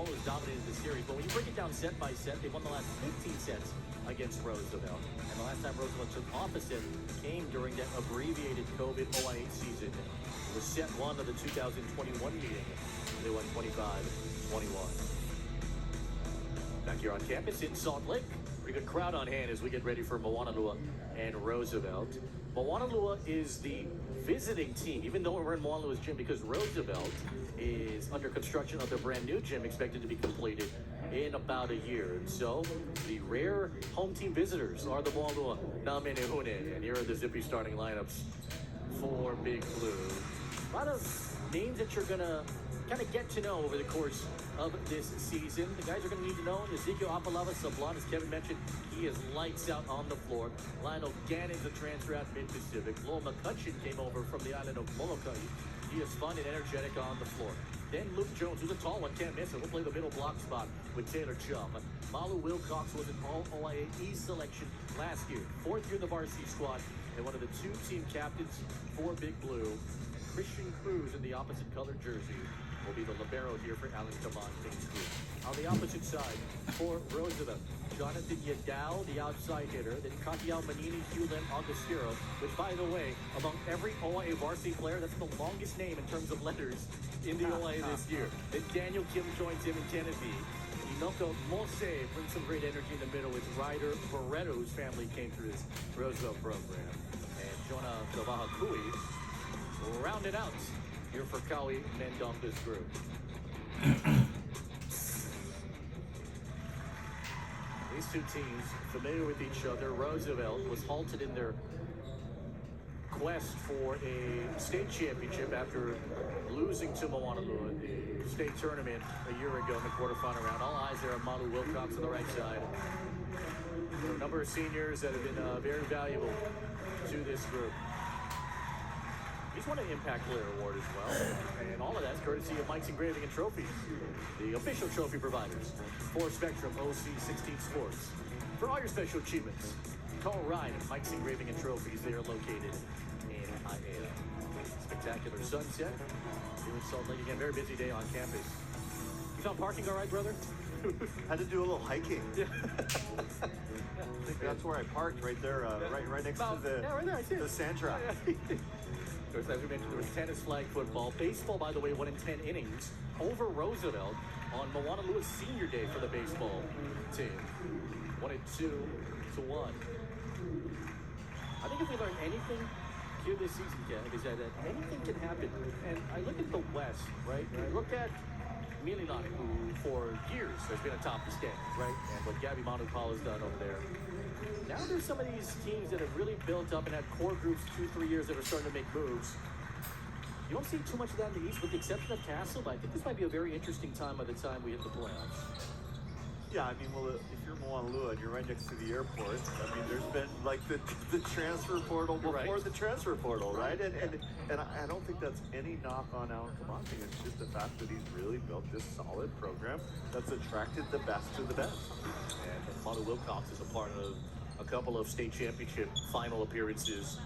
has dominated the series, but when you break it down set by set, they've won the last 15 sets against Roosevelt. And the last time Roosevelt took off a set came during that abbreviated COVID OIA season. It was set one of the 2021 meeting. They won 25-21. Back here on campus in Salt Lake. Pretty good crowd on hand as we get ready for Moanalua and Roosevelt. Moanalua is the visiting team, even though we're in Moanalua's gym, because Roosevelt is under construction of their brand new gym, expected to be completed in about a year. And so the rare home team visitors are the Moanalua Namenehune. And here are the zippy starting lineups for Big Blue. A lot of names that you're going to kind of get to know over the course of this season. The guys are going to need to know Ezekiel Apalava Sablan, as Kevin mentioned, he is lights out on the floor. Lionel Gannon's a transfer at Mid-Pacific. Lowell McCutcheon came over from the island of Molokai. He is fun and energetic on the floor. Then Luke Jones, who's a tall one, can't miss it. We'll play the middle block spot with Taylor Chum. Malu Wilcox was an All-OIA East selection last year. Fourth year in the varsity squad and one of the two team captains for Big Blue. And Christian Cruz in the opposite colored jersey will be the libero here for Alan Taman Kings Group. On the opposite side, for Roosevelt, Jonathan Yadao, the outside hitter. Then Kakiao Manini, Hulen Augustero, which, by the way, among every OIA varsity player, that's the longest name in terms of letters in the OIA this year. Then Daniel Kim joins him in Genevieve. Inoko Mose brings some great energy in the middle with Ryder Barreto, whose family came through this Roosevelt program. And Jonah Kawahakui rounded out here for Kawi Mendonca's group. These two teams familiar with each other. Roosevelt was halted in their quest for a state championship after losing to Moanalua in the state tournament a year ago in the quarterfinal round. All eyes there on Malu Wilcox on the right side. There are a number of seniors that have been very valuable to this group. He's won an Impact Player Award as well, and all of that's courtesy of Mike's Engraving and Trophies, the official trophy providers for Spectrum OC 16 Sports. For all your special achievements, call Ryan at Mike's Engraving and Trophies. They are located in Hialeah. Spectacular sunset here in Salt Lake. Again, very busy day on campus. You found parking all right, brother? Had to do a little hiking. Yeah. I think that's where I parked, right there, right next to the sand trap. Of course, as we mentioned, there was tennis, flag football. Baseball, by the way, won in 10 innings over Roosevelt on Moanalua's senior day for the baseball team. Won it 2-1. I think if we learn anything here this season, Kev, is that anything can happen. And I look at the West, right? And I look at Mililani, who for years has been atop the standings, right? And what Gabby Manupal has done over there. Now there's some of these teams that have really built up and had core groups 2-3 years that are starting to make moves. You don't see too much of that in the East with the exception of Castle, but I think this might be a very interesting time by the time we hit the playoffs. Yeah, I mean, well, if you're Moanalua and you're right next to the airport, I mean, there's been like the transfer portal before the transfer portal, right? And I don't think that's any knock on Alan Kamanting. It's just the fact that he's really built this solid program that's attracted the best to the best. And Malu Wilcox is a part of a couple of state championship final appearances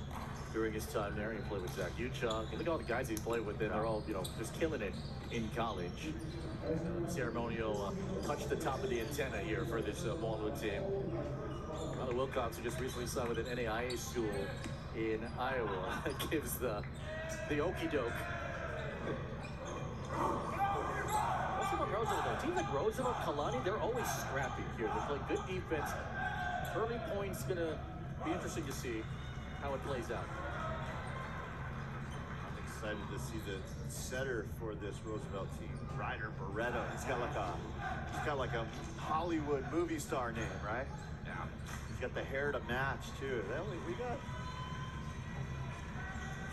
during his time there. He played with Zach Uchuk. And look at all the guys he's played with. They're all, just killing it in college. Ceremonial touched the top of the antenna here for this Moanalua team. Malu Wilcox, who just recently signed with an NAIA school in Iowa, gives the okie doke. What's about Roosevelt though? Teams like Roosevelt, Kalani, they're always scrappy here. They play good defense. Early points gonna be interesting to see how it plays out. I'm excited to see the setter for this Roosevelt team, Ryder Barreto. He's got like a Hollywood movie star name, right? Yeah. He's got the hair to match too. We got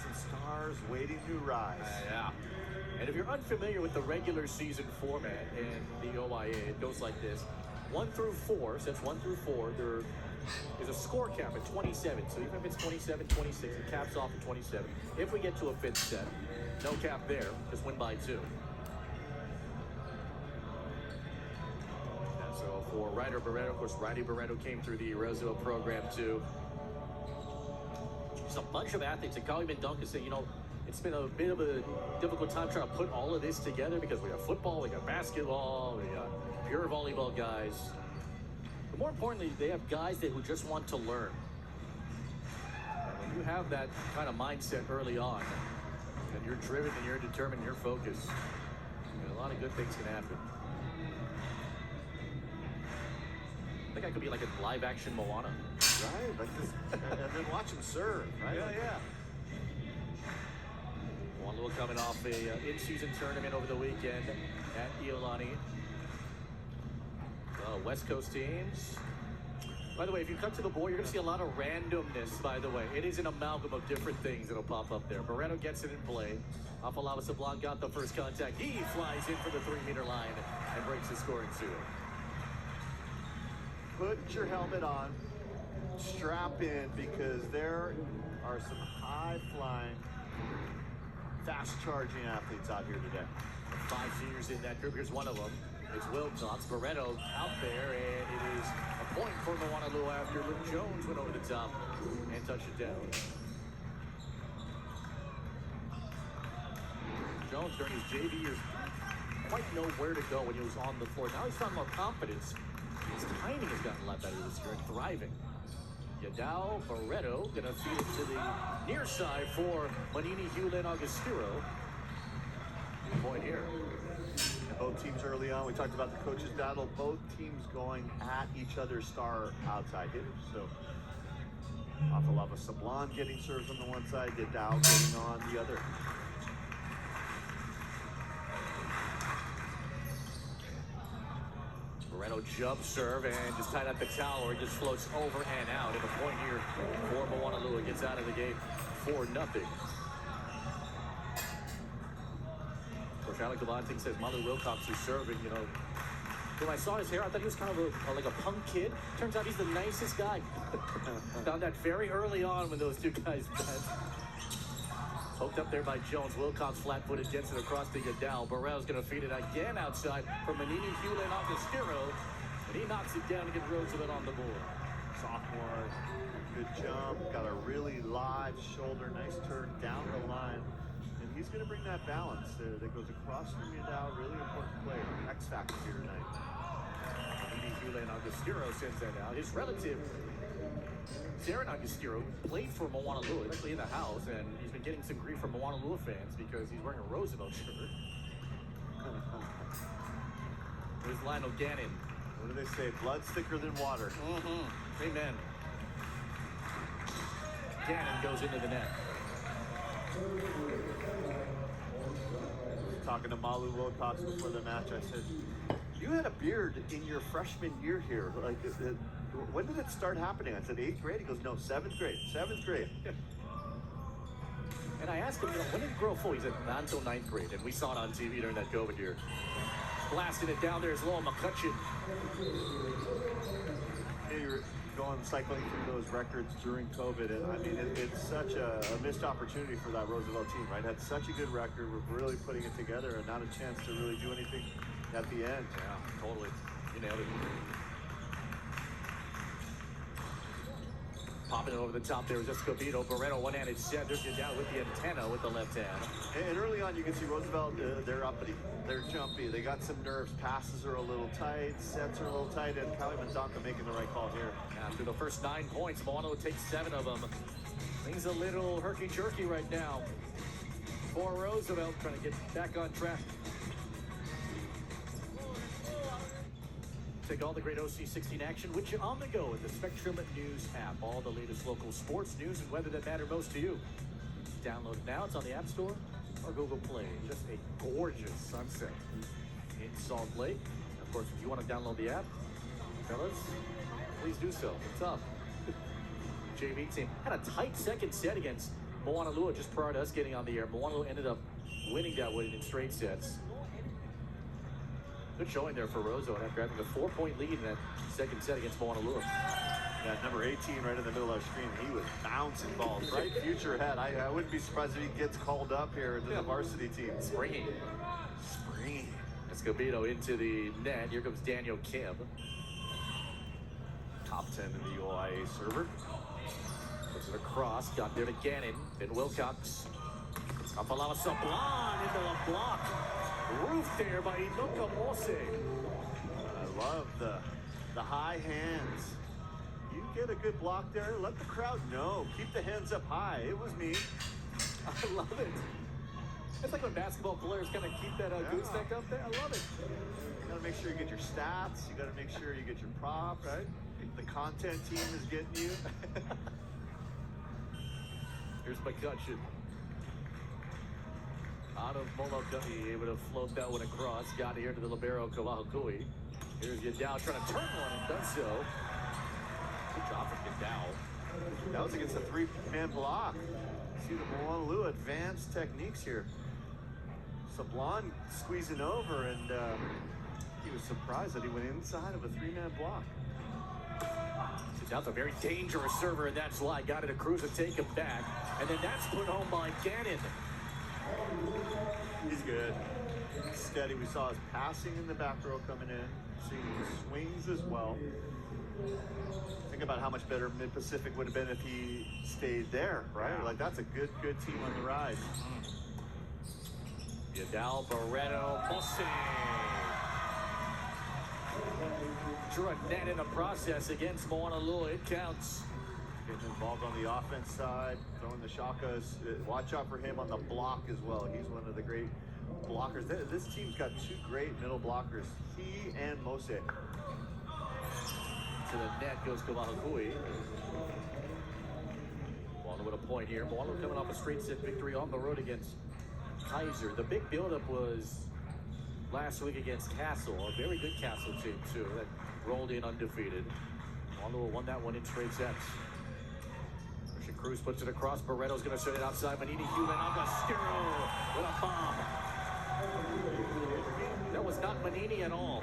some stars waiting to rise. Yeah. And if you're unfamiliar with the regular season format in the OIA, it goes like this. 1 through 4, sets 1 through 4, there is a score cap at 27. So even if it's 27, 26, it caps off at 27. If we get to a fifth set, no cap there, just win by 2. And so for Ryder Barreto, of course, Ryder Barreto came through the Roosevelt program too. There's a bunch of athletes. And Kali Mendonca said, It's been a bit of a difficult time trying to put all of this together because we got football, we got basketball, we got pure volleyball guys. But more importantly, they have guys who just want to learn. And when you have that kind of mindset early on, and you're driven and you're determined, you're focused, a lot of good things can happen. I think I could be like a live-action Moana. Right, like this, and then watch him serve, right? Yeah. Moanalua coming off a in-season tournament over the weekend at Iolani. West Coast teams. By the way, if you cut to the board, you're going to see a lot of randomness, by the way. It is an amalgam of different things that'll pop up there. Barreto gets it in play. Moanalua Sablan got the first contact. He flies in for the 3-meter line and breaks the scoring seal. Put your helmet on, strap in, because there are some high-flying, fast-charging athletes out here today. 5 seniors in that group. Here's one of them. It's Wilcox. Barreto out there, and it is a point for Moanalua after Luke Jones went over the top and touched it down. Jones, during his JV years, didn't quite know where to go when he was on the floor. Now he's found more confidence. His timing has gotten a lot better this year and thriving. Yadao Barreto gonna feed it to the near side for Manini Hewlin Augustiro. Point here. And both teams early on, we talked about the coaches' battle. Both teams going at each other's star outside hitters. So Moanalua Sablan getting serves on the one side, Yadao getting on the other. Barreto jump serve and just tied up the tower. It just floats over and out. And a point here for Moanalua. Gets out of the game 4-0. Coach Alec Gavanting says Malu Wilcox is serving. You know, when I saw his hair, I thought he was kind of like a punk kid. Turns out he's the nicest guy. Found that very early on when those two guys met. Poked up there by Jones. Wilcox flat-footed gets it across to Yadao. Burrell's going to feed it again outside for Manini Hewlin Augustiro. And he knocks it down to get Roosevelt on the board. Sophomore, good jump. Got a really live shoulder. Nice turn down the line. And he's going to bring that balance that goes across from Yadao. Really important player. X factor here tonight. Manini Hewlin Augustiro sends that out. His relative, Darren Augustiro, played for Moanalua, actually in the house, and he's been getting some grief from Moanalua fans because he's wearing a Roosevelt shirt. There's Lionel Gannon. What do they say? Blood's thicker than water. Amen. Gannon goes into the net. Talking to Malu Wilcox before the match, I said, you had a beard in your freshman year here. Like, when did it start happening? I said, 8th grade? He goes, no, 7th grade. 7th grade. And I asked him, you know, when did it grow full? He said, not until 9th grade. And we saw it on TV during that COVID year. Blasting it down there is Lowell McCutcheon. Yeah, you're going cycling through those records during COVID. And I mean, it's such a missed opportunity for that Roosevelt team, right? Had such a good record. We're really putting it together and not a chance to really do anything at the end. Yeah, totally. You nailed it. Popping it over the top there was Escobedo. Barreto one-handed set. There's Yadao with the antenna with the left hand. And early on, you can see Roosevelt, they're uppity. They're jumpy. They got some nerves. Passes are a little tight. Sets are a little tight. And Kali Manzanca making the right call here. After the first 9 points, Moanalua takes 7 of them. Things a little herky-jerky right now for Roosevelt, trying to get back on track. Take all the great OC16 action with you on the go with the Spectrum News app. All the latest local sports news and weather that matter most to you. Download it now. It's on the App Store or Google Play. Just a gorgeous sunset in Salt Lake. Of course, if you want to download the app, fellas, please do so. What's up? JV team had a tight second set against Moanalua just prior to us getting on the air. Moanalua ended up winning that one in straight sets. Good showing there for Roosevelt after having a 4-point lead in that second set against Moanalua. Yeah, number 18 right in the middle of our screen. He was bouncing balls. Bright future ahead. I wouldn't be surprised if he gets called up here to the varsity team. Springy. Escobedo into the net. Here comes Daniel Kim. Top 10 in the UIA server. Puts it across. Got there to Gannon. Then Wilcox. Apalama Sablan into the block. Roof there by Inoka Mose. I love the high hands. You get a good block there, let the crowd know. Keep the hands up high. It was me. I love it. It's like when basketball players kind of keep that goose neck up there. I love it. You gotta make sure you get your stats. You gotta make sure you get your props. Right. The content team is getting you. Here's McCutcheon. Out of Molokuni, able to float that one across. Got here to the libero, Kawahakui. Here's Yadao trying to turn one and does so. Good job from Yadao. That was against a three-man block. See the Moanalua advanced techniques here. Sablan squeezing over, and he was surprised that he went inside of a three-man block. Yadao's a very dangerous server, and that's why got it to Cruz and take him back. And then that's put home by Gannon. He's good. Steady. We saw his passing in the back row coming in. Seeing his swings as well. Think about how much better Mid-Pacific would have been if he stayed there, right? Yeah. Like, that's a good team on the ride. Yadao, Barreto, Mose. Drew a net in the process against Moanalua. It counts. Getting involved on the offense side, throwing the shakas. Watch out for him on the block as well. He's one of the great blockers. This team's got two great middle blockers, he and Mose. To the net goes Kawahakui. Moanalua with a point here. Moanalua coming off a straight set victory on the road against Kaiser. The big buildup was last week against Castle, a very good Castle team too, that rolled in undefeated. Moanalua won that one in straight sets. Cruz puts it across. Barreto's going to set it outside. Manini, Hewlin, Agostero with a bomb. That was not Manini at all.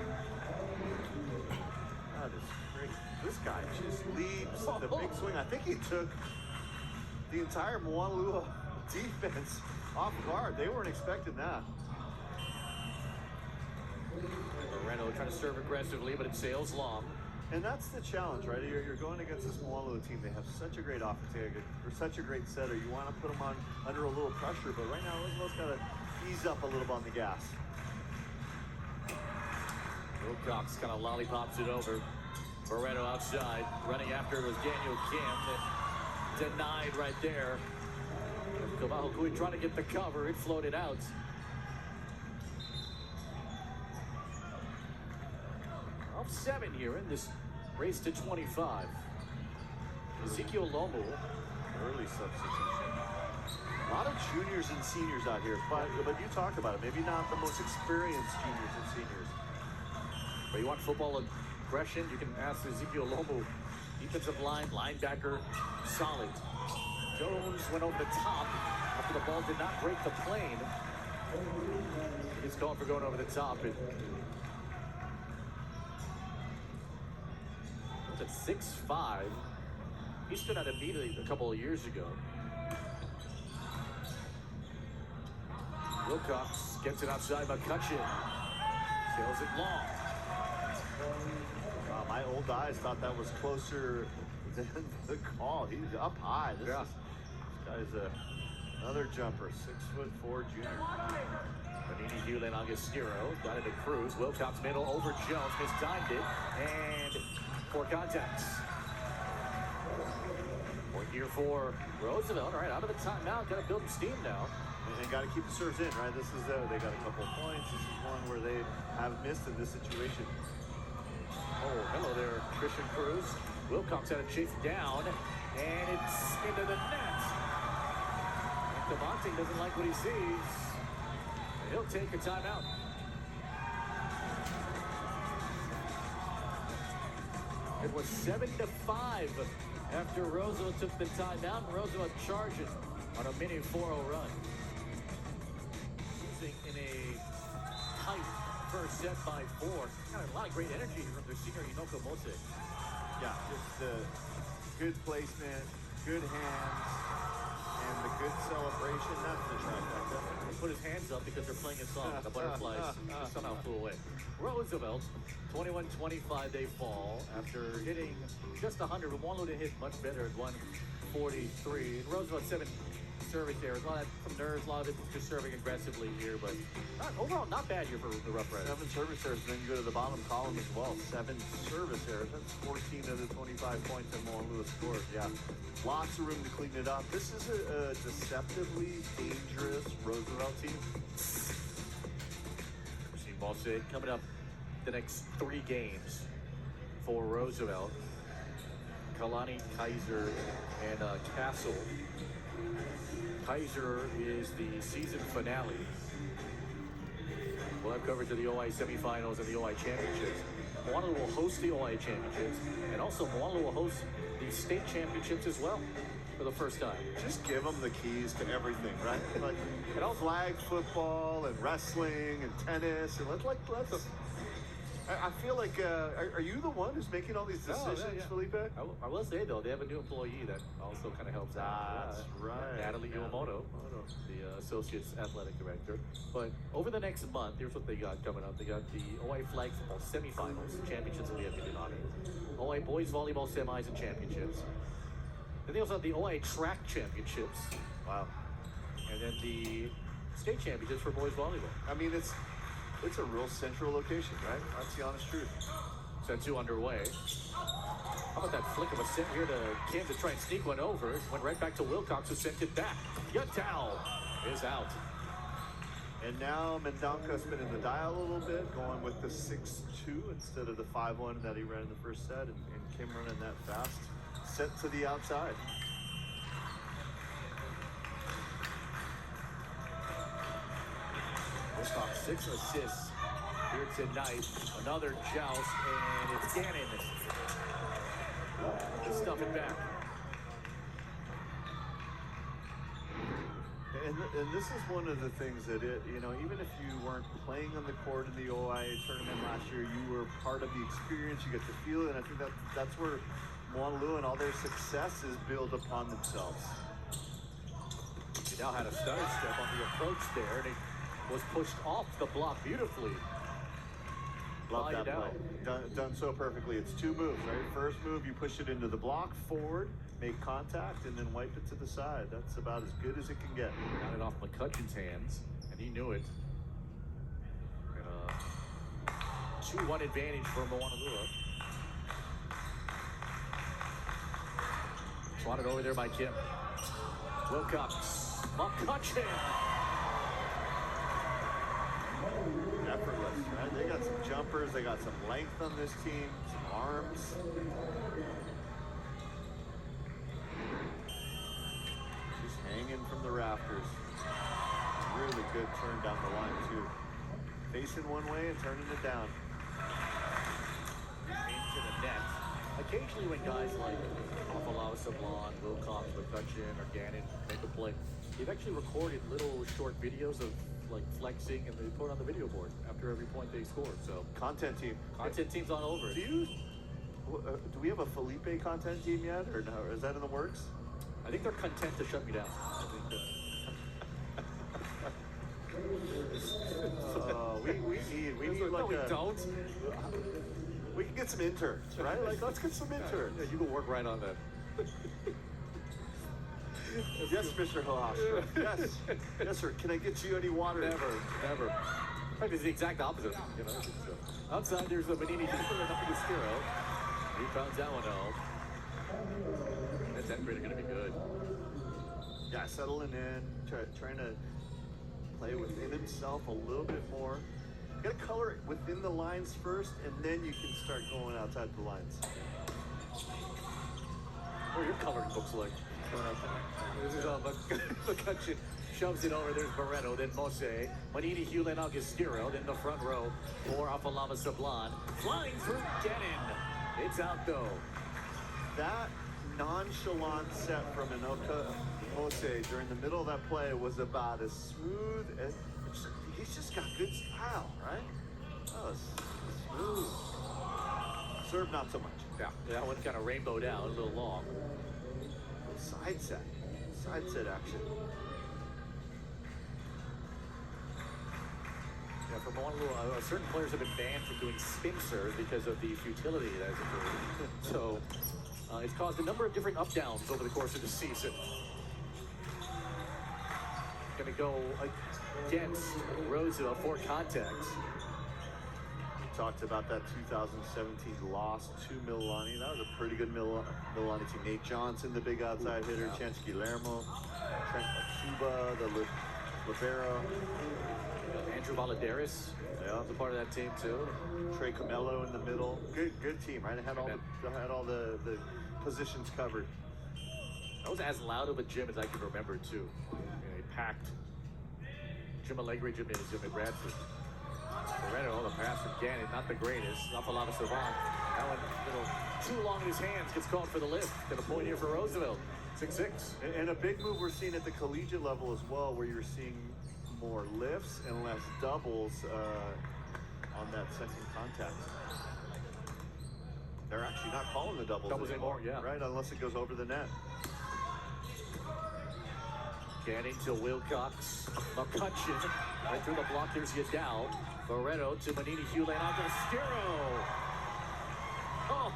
That is great. This guy just leaves the big swing. I think he took the entire Moanalua defense off guard. They weren't expecting that. Barreto trying to serve aggressively, but it sails long. And that's the challenge, right? You're going against this Moanalua team. They have such a great offense. They're such a great setter. You want to put them on under a little pressure, but right now Roosevelt's got to ease up a little bit on the gas. Wilcox kind of lollipops it over. Barreto outside. Running after it was Daniel Kim. Denied right there. Kawahakui trying to get the cover. It floated out. Off 7 here in this race to 25. Ezekiel Lomu. Early substitution. A lot of juniors and seniors out here, but you talked about it. Maybe not the most experienced juniors and seniors. But you want football aggression, you can ask Ezekiel Lomu. Defensive line, linebacker, solid. Jones went over the top after the ball did not break the plane. He's called for going over the top. At 6'5", he stood out immediately a couple of years ago. Wilcox gets it outside McCutcheon. Sails it long. My old eyes thought that was closer than the call. He's up high. This guy's another jumper, 6'4" junior. Manini, Hewlin, Agostero got it to Cruz. Wilcox middle over Jones, mistimed it, and 4 contacts. Point here for Roosevelt. All right, out of the timeout. Got to build steam now. And got to keep the serves in, right? This is they got a couple points. This is one where they have missed in this situation. Oh, hello there, Christian Cruz. Wilcox had to chase down, and it's into the net. And Devontae doesn't like what he sees. He'll take a timeout. It was 7-5 after Roosevelt took the timeout, and Roosevelt charging on a mini 4-0 run. Losing in a tight first set by 4. Got a lot of great energy from their senior Inoko Mose. Yeah, just good placement, good hands, and the good celebration. That's the trifecta. He put his hands up because they're playing a song. The butterflies somehow flew away. Roosevelt, 21-25 they fall after hitting just 100. Moanalua hit much better at 143. And Roosevelt service errors. A lot of some nerves, a lot of it just serving aggressively here, but overall not bad here for the Rough Riders. 7 service errors, then you go to the bottom column as well. 7 service errors. That's 14 of the 25 points that Moanalua scored. Yeah, lots of room to clean it up. This is a deceptively dangerous Roosevelt team. We're seeing Mosse coming up the next 3 games for Roosevelt. Kalani, Kaiser, and Castle. Kaiser is the season finale. We'll have coverage of the OI semifinals and the OI championships. Moanalua will host the OI championships, and also Moanalua will host the state championships as well for the first time. Just give them the keys to everything, right? Like, and all flag football and wrestling and tennis, and let's. I feel like, are you the one who's making all these decisions, Felipe? I will say, though, they have a new employee that also kind of helps out. That's right. Natalie Iwamoto, the Associate Athletic Director. But over the next month, here's what they got coming up. They got the OI Flag Football Semifinals, championships will be at Mindanao. OI Boys Volleyball Semis and Championships. Then they also have the OI Track Championships. Wow. And then the State Championships for Boys Volleyball. I mean, it's a real central location, right? That's the honest truth. Set 2 underway. How about that flick of a set here to Kim to try and sneak one over? Went right back to Wilcox, who sent it back. Yutao is out. And now Mendonca spinning the dial a little bit, going with the 6-2 instead of the 5-1 that he ran in the first set, and Kim running that fast. Set to the outside. Wilcox 6 assists here tonight. Another joust, and it's Gannon. To stuff it back. And this is one of the things that even if you weren't playing on the court in the OI tournament last year, you were part of the experience. You get to feel it, and I think that's where Moanalua and all their successes build upon themselves. He now had a stutter step on the approach there, and it was pushed off the block beautifully. Love that play. Done so perfectly. It's 2 moves, right? First move, you push it into the block, forward, make contact, and then wipe it to the side. That's about as good as it can get. Got it off McCutcheon's hands, and he knew it. And 2-1 advantage for Moanalua. Swatted over there by Kim. Wilcox. McCutcheon. Effortless, right? They got some jumpers, they got some length on this team, some arms. Just hanging from the rafters. Really good turn down the line, too. Facing one way and turning it down. Into the net. Occasionally when guys like Moanalua, Sablon, Wilcox, McCutcheon, or Gannon make a play, they've actually recorded little short videos of like flexing, and they put it on the video board after every point they scored. So content team. Content team's on over it. Do we have a Felipe content team yet, or no? Is that in the works? I think they're content to shut me down. I think we need like we don't. We can get some interns, right? Like, let's get some interns. Yeah, you can work right on that. Yes, Mr. Hillhofstra. Yes. Yes, sir. Can I get you any water? Never. In fact, it's the exact opposite. So. Outside, there's a Manini Hooper and up to Skiro. He pounds that one out. That 10th grade are going to be good. Yeah, settling in, trying to play within himself a little bit more. You got to color it within the lines first, and then you can start going outside the lines. What are your coloring books like? This is McCutcheon shoves it over. There's Barreto, then Mosse, Manini, Hewlin, Augustero, then the front row for Afalava Sablon. Flying through Gannon. It's out though. That nonchalant set from Inoka Mosse during the middle of that play was about as smooth as. He's just got good style, right? Oh, smooth. Serve not so much. Yeah, that one kind of rainbowed out, a little long. Side set action. Yeah, for Moanalua, certain players have been banned from doing spin serves because of the futility that has occurred. So it's caused a number of different up-downs over the course of the season. going to go against Roosevelt for contact. Talked about that 2017 loss to Milani. That was a pretty good Milani team. Nate Johnson, the big outside hitter. Yeah. Chance Guillermo. Trent Akuba, the libero. Andrew Valadares was a part of that team too. Trey Camelo in the middle. Good team, right? It had all the positions covered. That was as loud of a gym as I can remember too. A packed Jim Allegri gymnasium in Bradford. Loretto, the pass from Gannon, not the greatest. Moanalua Savant. That one a little too long in his hands, gets called for the lift. Got a point here for Roosevelt. 6-6. And a big move we're seeing at the collegiate level as well, where you're seeing more lifts and less doubles on that second contact. They're actually not calling the doubles anymore, yeah. Right, unless it goes over the net. Gannon to Wilcox. McCutcheon. Right through the block. Here's Yadal. Loretto to Manini. Hewlett on Gastiro. Oh!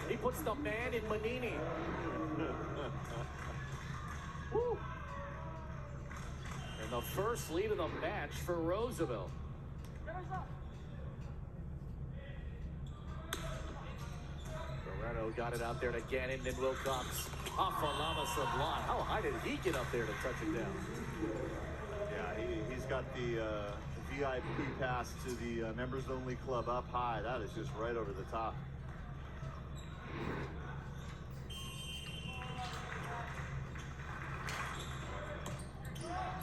He puts the man in Manini. Woo! And the first lead of the match for Roosevelt. Loretto got it out there to Gannon, then Wilcox. Moanalua Savant. How high did he get up there to touch it down? Yeah, he's got the VIP pass to the members only club up high. That is just right over the top.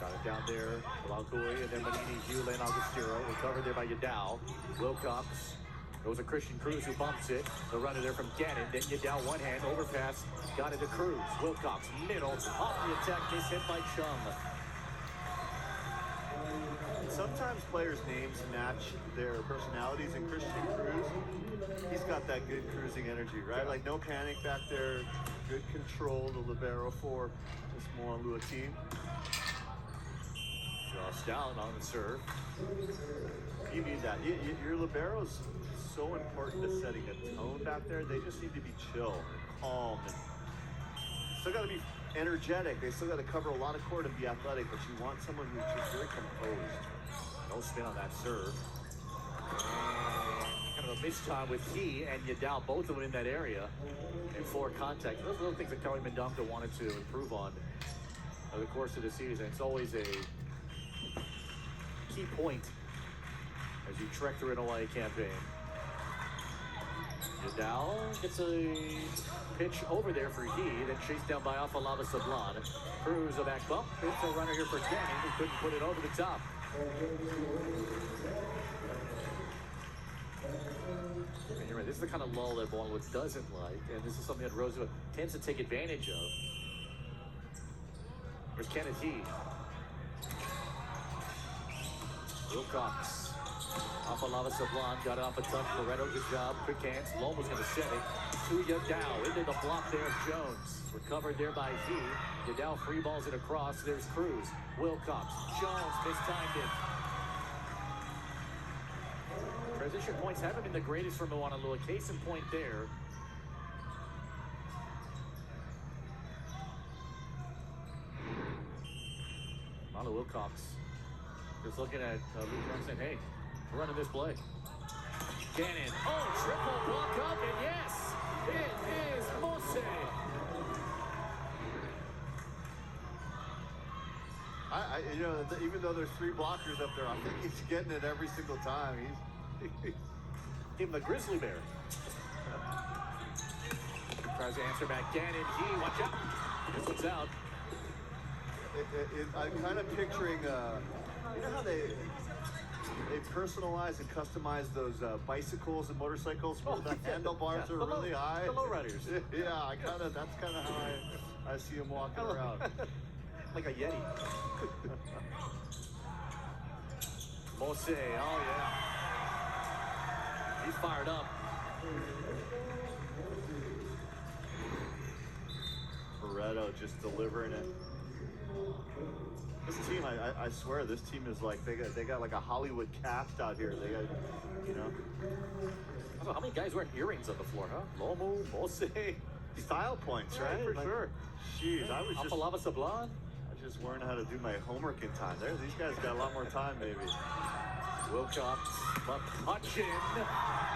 Got it down there. Blancoy and then Manini, Hewlett, and Augustero. Recovered there by Yadal. Wilcox. Goes a Christian Cruz who bumps it. The runner there from Gannon. Then Yadal, one hand, overpass. Got it to Cruz. Wilcox, middle. Off the attack, miss hit by Chung. Sometimes players' names match their personalities, and Christian Cruz, he's got that good cruising energy, right? Like no panic back there, good control, the libero for this Moanalua team. Josh down on the serve. You need that. Your libero's so important to setting a tone back there. They just need to be chill and calm, and still got to be energetic. They still got to cover a lot of court and be athletic, but you want someone who's just very composed. No spin on that serve. And kind of a mistime with he and Yadal, both of them in that area. And four contact. Those little things that Kelly Mendonca wanted to improve on over the course of the season. It's always a key point as you trek through an Hawaii campaign. Yadal gets a pitch over there for he, then chased down by Moanalua Savant. Cruz a back bump. It's a runner here for Gannon, who couldn't put it over the top. And you're right, this is the kind of lull that Moanalua doesn't like, and this is something that Roosevelt tends to take advantage of. There's Kenneth He. Wilcox. Moanalua Savant got it off a touch. Loretto, good job. Quick hands. Loma's going to set it to Yadal. Into the block there of Jones. Recovered there by He. Yadal free balls it across. There's Cruz. Wilcox. Jones mistimed it. Transition points haven't been the greatest for Moanalua. Case in point there. Moanalua Wilcox just looking at Luke Young saying, hey, we're running this play. Gannon. Oh, triple block up, and yes, it is Mose. You know, even though there's three blockers up there, I think he's getting it every single time. Give him the grizzly bear. Tries to answer back. Gannon, he, watch out. This one's out. I'm kind of picturing, you know how they personalize and customize those bicycles and motorcycles where the handlebars are really high? The lowriders. Yeah, that's kind of how I see him walking around. Like a Yeti. Mose, oh yeah. He's fired up. Moretto just delivering it. This team, I swear, this team is like they got like a Hollywood cast out here. They got, you know. Also, how many guys wearing earrings on the floor, huh? Lomo, Mose. Style points, right? For like, sure. Jeez, I was Moanalua Savant. just learn how to do my homework in time. These guys got a lot more time, maybe. Wilcox, McCutcheon,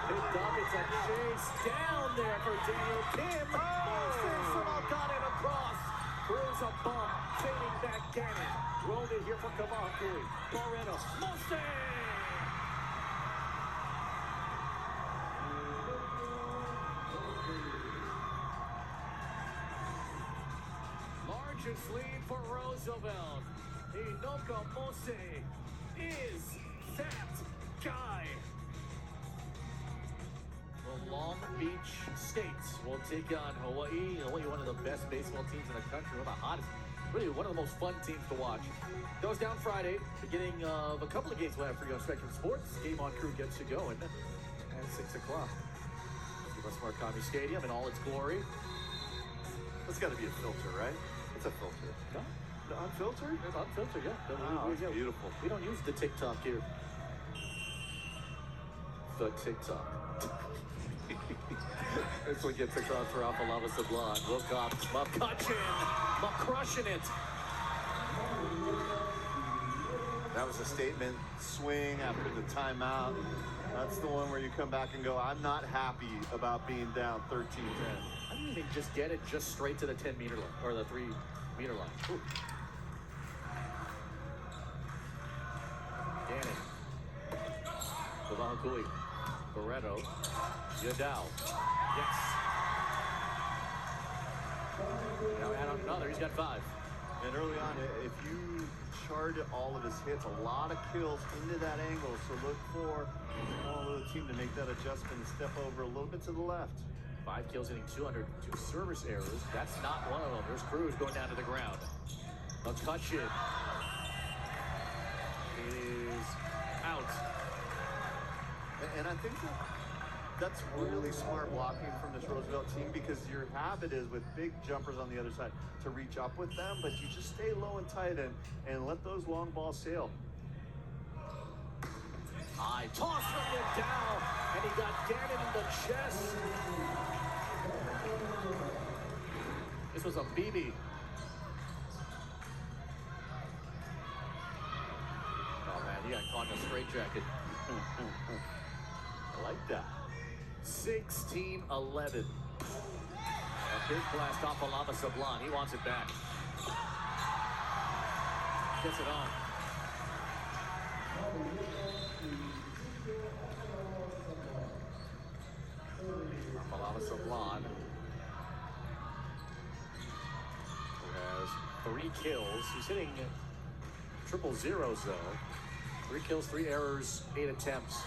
picked up. It's a chase down there for Daniel Kim. Mostyn somehow got it across. Throws a bump, fading back Gannon. Rolled it here for Kavakui. Barreto, Mostyn! Largest lead for Roosevelt. Inoka Mose is that guy. The Long Beach States will take on Hawaii. Hawaii, one of the best baseball teams in the country, one of the hottest, really one of the most fun teams to watch. Goes down Friday, beginning of a couple of games we'll have for you on Spectrum Sports. Game on Crew gets you going at 6 o'clock. West Marcami Stadium in all its glory. That's got to be a filter, right? It's a filter. No? The unfiltered? It's unfiltered, yeah. Wow, it's beautiful. We don't use the TikTok here. The TikTok. This one gets across for Alpha Sublime. Wilcox, McCutcheon, crushing it. That was a statement swing after the timeout. That's the one where you come back and go, I'm not happy about being down 13-10. I didn't even just get it just straight to the 10-meter line, or the 3-meter line. Ooh. Gannon. Kavakui. Barreto. Yadao. Yes. Now add on another. He's got 5. And early on, if you charted all of his hits, a lot of kills into that angle. So look for the Moanalua team to make that adjustment and step over a little bit to the left. 5 kills, hitting 200, 2 service errors. That's not one of them. There's Cruz going down to the ground. McCutcheon. It is out. And I think that's really smart blocking from this Roosevelt team, because your habit is with big jumpers on the other side to reach up with them, but you just stay low and tight and let those long balls sail. High toss from Yadao, and he got Gannon in the chest. This was a BB. Oh man, he got caught in a straitjacket. I like that. 16-11. A big blast off of Lava Sublime. He wants it back. Gets it on. Lava Sublime, who has 3 kills. He's hitting triple zeros though. 3 kills, 3 errors, 8 attempts.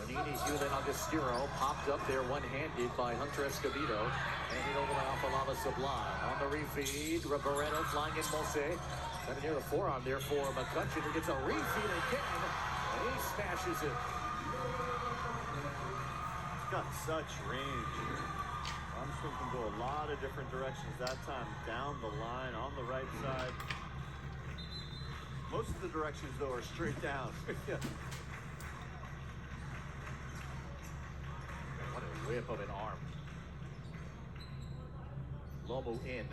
Manini, Hewlett, Agostiro popped up there one-handed by Hunter Escobedo, and hit over by Alpha Lava Sublime. On the refeed, Barreto flying in Mose. Kind of near the forearm there for McCutcheon, who gets a refeed again, and he smashes it. He's got such range. Armstrong can go a lot of different directions that time. Down the line, on the right side. Most of the directions, though, are straight down. Yeah. What a whip of an arm. Lobo in.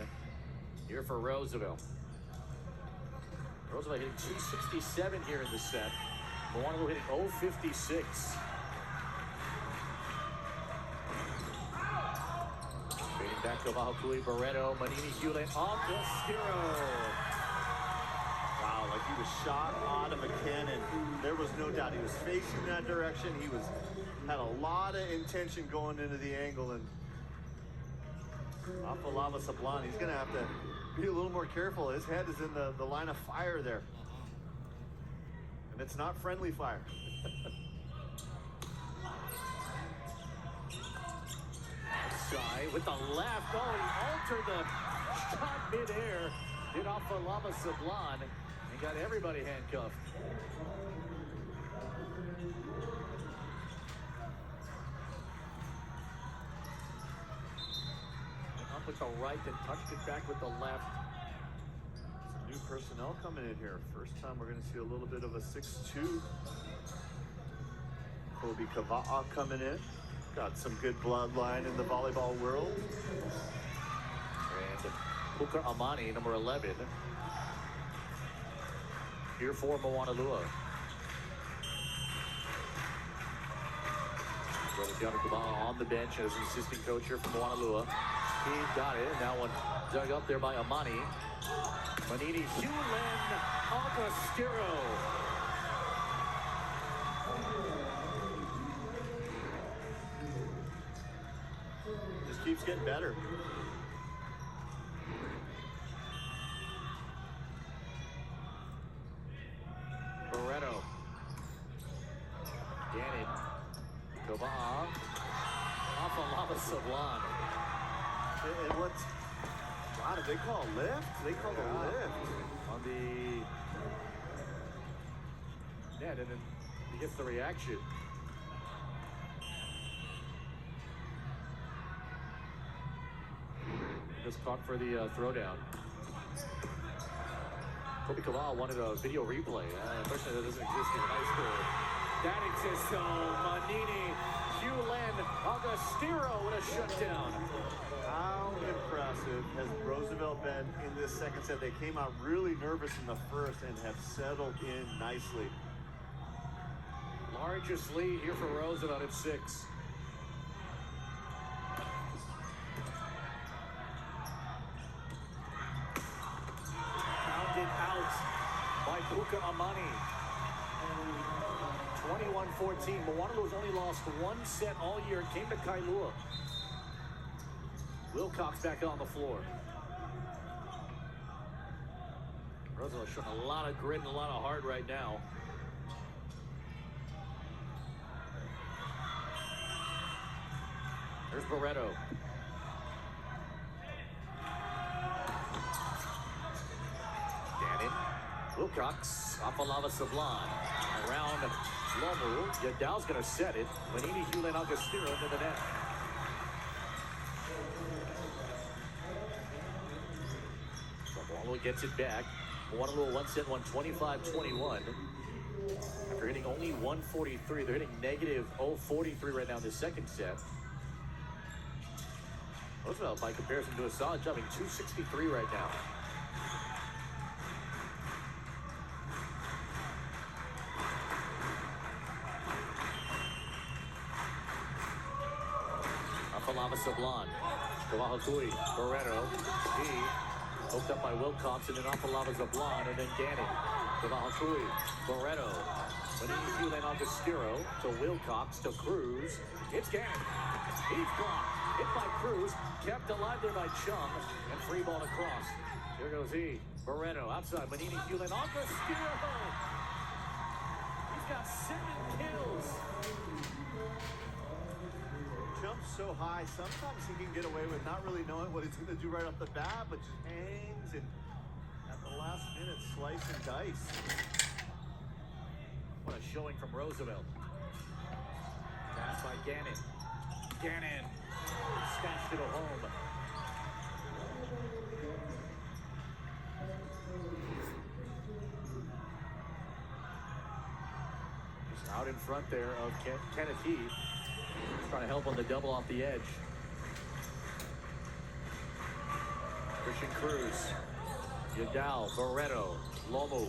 Here for Roosevelt. Roosevelt hitting 267 here in the set. Moanalua hitting 056. Fading back to Vahakui, Barreto, Manini, Hewlett, Agostiro. Wow, like he was shot out of a cannon. There was no doubt he was facing that direction. He had a lot of intention going into the angle, and Alpha Lava Sublime, he's gonna have to be a little more careful. His head is in the line of fire there. And it's not friendly fire. Shy with the left. Oh, he altered the shot midair. Did Alpha Lava Sublime and got everybody handcuffed. Up with the right and touched it back with the left. Some new personnel coming in here. First time we're going to see a little bit of a 6-2. Kobe Kava'a coming in. Got some good bloodline in the volleyball world. And Puka Amani, number 11. Here for Moanalua. Brother Kubala on the bench as an assistant coach here for Moanalua. He got it, and that one dug up there by Amani. Manini Hewlin Augustero. Just keeps getting better. Barreto. Gannon. Kobaha. Afalava Sablan. And what's... Wow, did they call a lift? They called a lift. On the net, and then he gets the reaction. Just caught for the throwdown. Kobe Kaval wanted a video replay. Unfortunately, that doesn't exist in high school. That exists, though. Manini, Hewlin, Augustero with a shutdown. How impressive has Roosevelt been in this second set? They came out really nervous in the first and have settled in nicely. Largest lead here for Roosevelt at 6. Pounded out by Puka Amani. 21-14. Moanalua's only lost one set all year. It came to Kailua. Wilcox back on the floor. Roosevelt showing a lot of grit and a lot of heart right now. There's Barreto. Gannon. Wilcox. Afalava Sablan. Around Lomu. Yadal's going to set it. Manini, Hewlin, Augustero into the net. Moanalua gets it back. Moanalua one set, won 25-21. After hitting only 143, they're hitting negative 043 right now in the second set. Roosevelt, by comparison, do a solid job, 263 right now. Afalava Sablan. Kawahakui. Barreto. He hooked up by Wilcox, and then Afalava Sablan, and then Gannon. Kawahakui. Barreto. Manini Hewlin Augustero to Wilcox to Cruz. It's Gannon. He's blocked. Hit by Cruz. Kept alive there by Chung. And free ball across. Here goes he. Barreto outside. Manini Hewlin Augustero. He's got 7 kills. Jumps so high, sometimes he can get away with not really knowing what he's going to do right off the bat, but just hangs and at the last minute slice and dice. What a showing from Roosevelt. Pass by Gannon. Gannon smashed it home. Just out in front there of Kenneth Heath. Trying to help on the double off the edge. Christian Cruz. Yadal, Barreto, Lomu.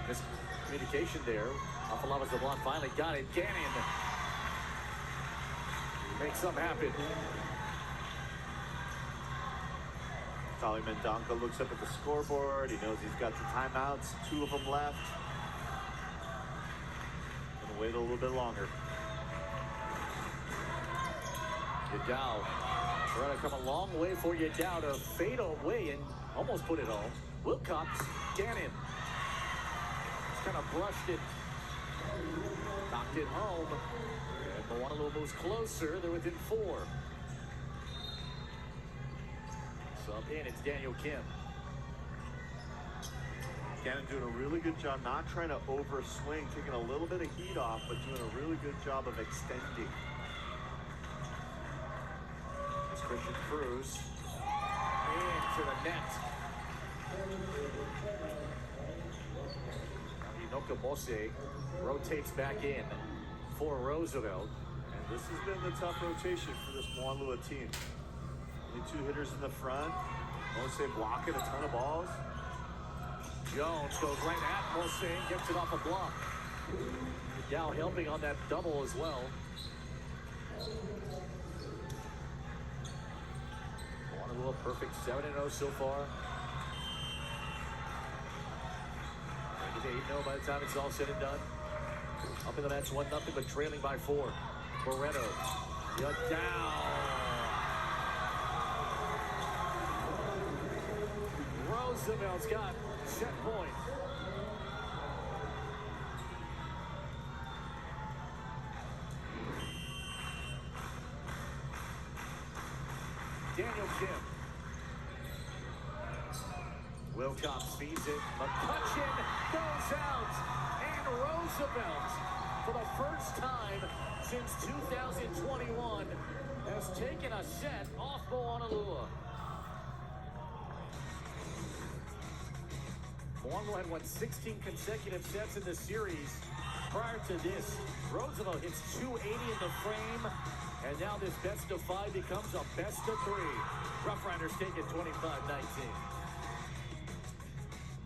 Miscommunication there. Afalava Sablan finally got it. Gannon makes something happen. Tommy Mendonca looks up at the scoreboard. He knows he's got the timeouts, 2 of them left. Gonna wait a little bit longer. Yadal. Barreto come a long way for Yadal to fade away and almost put it home. Wilcox, Gannon. Just kind of brushed it. Knocked it home. And Moanalua moves closer. They're within 4. Sub in, it's Daniel Kim. Gannon doing a really good job, not trying to overswing, taking a little bit of heat off, but doing a really good job of extending. It's Christian Cruz into the net. Inoka Mose rotates back in for Roosevelt. And this has been the tough rotation for this Moanalua team. Only 2 hitters in the front. Mose blocking a ton of balls. Jones goes right at Mose, gets it off a block. Dow helping on that double as well. Moanalua perfect 7-0 so far. Make it 8-0 by the time it's all said and done. Up in the match 1-0, but trailing by 4. Moreno, down. Roosevelt's got set point. Daniel Kim. Wilcox feeds it. McCutcheon goes out. And Roosevelt, for the first time since 2021, has taken a set off Moanalua. Moanalua had won 16 consecutive sets in the series. Prior to this, Roosevelt hits 280 in the frame, and now this best of 5 becomes a best of 3. Rough Riders take it 25-19.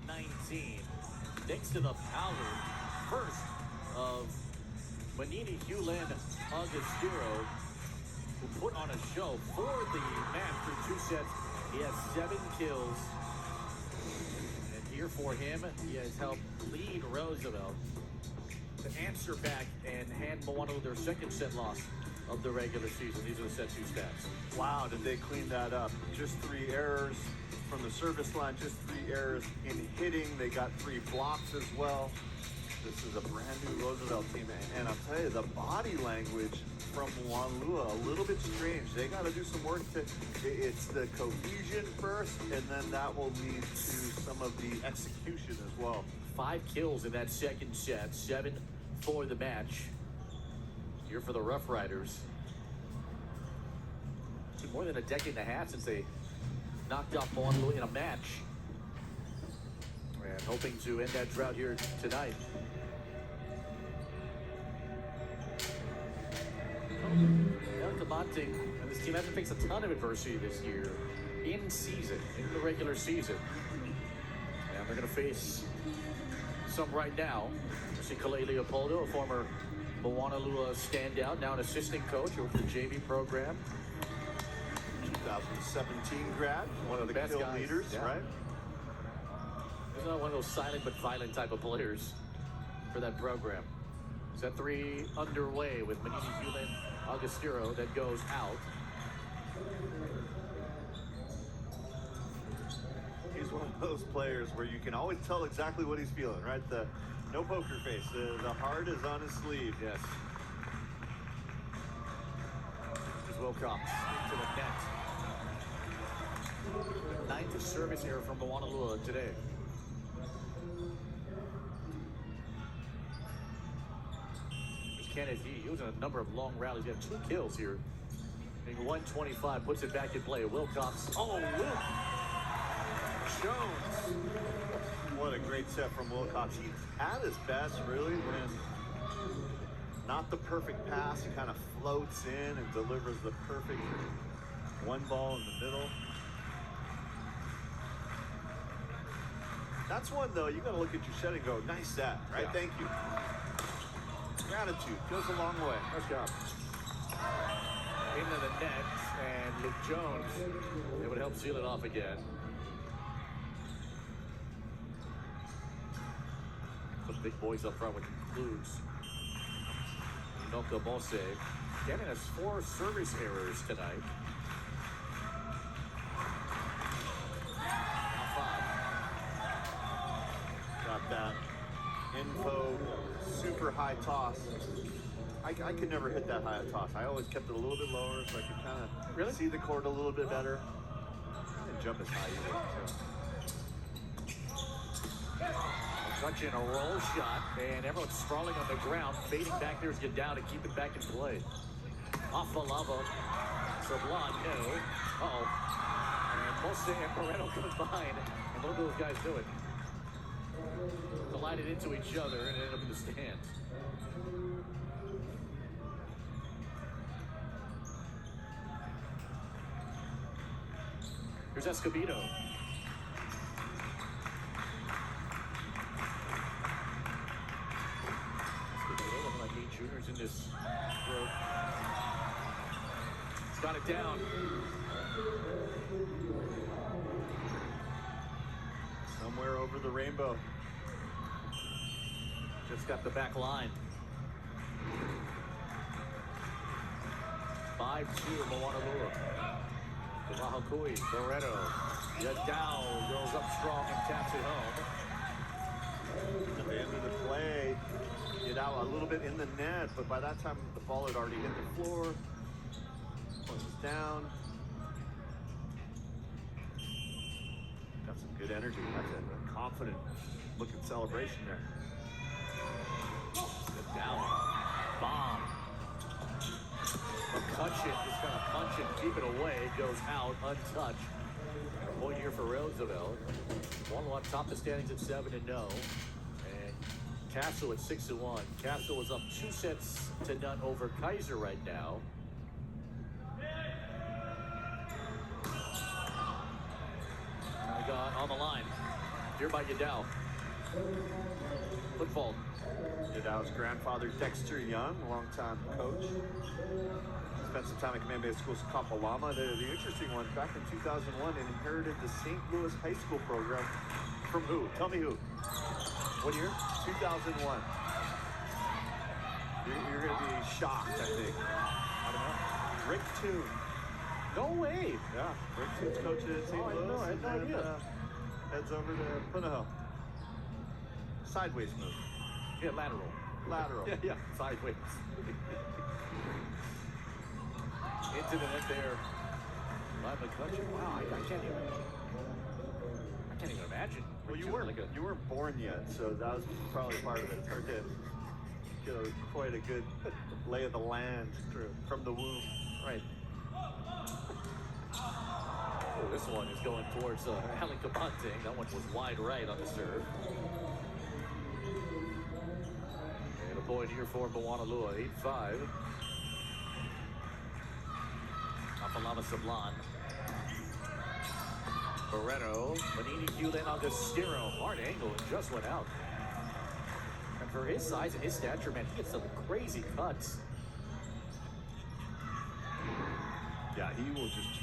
19. Thanks to the power, first of Manini Hewland Agostero, who put on a show for the match through 2 sets. He has 7 kills. Here for him, he has helped lead Roosevelt to answer back and hand Moanalua their second set loss of the regular season. These are the set 2 stats. Wow, did they clean that up? Just 3 errors from the service line, just 3 errors in hitting. They got 3 blocks as well. This is a brand new Roosevelt team, and I'll tell you, the body language from Moanalua, a little bit strange. They got to do some work to, it's the cohesion first, and then that will lead to some of the execution as well. 5 kills in that second set, 7 for the match. Here for the Rough Riders. It's been more than a decade and a half since they knocked off Moanalua in a match. And hoping to end that drought here tonight. El Camonte, and this team hasn't faced a ton of adversity this year in season, in the regular season. And they're going to face some right now. See Kalei Leopoldo, a former Moanalua standout, now an assistant coach over the JV program. 2017 grad, one of the best kill guys, leaders, yeah. right? He's not one of those silent but violent type of players for that program. Set 3 underway with Manini Hewland Agostero that goes out. He's one of those players where you can always tell exactly what he's feeling, right? The no poker face. The heart is on his sleeve. Yes. Here's Wilcox into the net. 9th service error from Moanalua today. Kenneth, he was in a number of long rallies. He had 2 kills here. In 125, puts it back in play. Wilcox. Oh, Jones. What a great set from Wilcox. He's at his best, really, when not the perfect pass. He kind of floats in and delivers the perfect 1 ball in the middle. That's one, though, you got to look at your set and go, nice set, right? Yeah. Thank you. Gratitude goes a long way. Nice job. Into the net, and Luke Jones, it would help seal it off again. Some big boys up front, which includes Inoka Mose. Gannon has 4 service errors tonight. Now 5. Got that info, super high toss. I could never hit that high a toss. I always kept it a little bit lower so I could kind of see the court a little bit better. I didn't jump as high either. Touching a roll shot, and everyone's sprawling on the ground. Fading back there is get down to keep it back in play. Off the lava. Sablon, no. Uh-oh. And Mose and Moreno combine. And what do those guys do it? Collided into each other and ended up in the stands. Here's Escobedo. Escobedo, one of my 8 juniors in this group. He's got it down. Somewhere over the rainbow. Just got the back line. 5-2 Moanalua. Kawahakui, Barreto. Yadao goes up strong and taps it home. At the end of the play, Yadao a little bit in the net, but by that time the ball had already hit the floor. Point was down. Got some good energy. That's a confident looking celebration there. Sit down. Bomb. McCutcheon just kind of punch and keep it away. Goes out untouched. A point here for Roosevelt. Moanalua top the standings at 7-0. And Castle at 6-1. Castle is up 2-0 over Kaiser right now. We got on the line. Here by Yadao. Football. Yadao's grandfather, Dexter Young, longtime coach. Spent some time at Kamehameha School's Kapalama. The interesting one, back in 2001, inherited the St. Louis High School program from who? Tell me who. What year? 2001. You're going to be shocked, I think. I don't know. Rick Toon. No way. Yeah, Rick Toon's coaching at St. Louis. I had no idea. Heads over to Punahou. Sideways move. Yeah, lateral. Lateral. Yeah, sideways. Into the net there by McCutcheon. Wow, I can't even imagine. Well, you weren't born yet, so that was probably part of it. It's hard to get quite a good lay of the land from the womb. Right. Oh, this one is going towards Alec Caponte. That one was wide right on the serve. And a point here for Moanalua, 8-5. Apalama Sablan. Barreto, Manini, Hewlin, Augustero. Hard angle and just went out. And for his size and his stature, man, he gets some crazy cuts. Yeah, he will just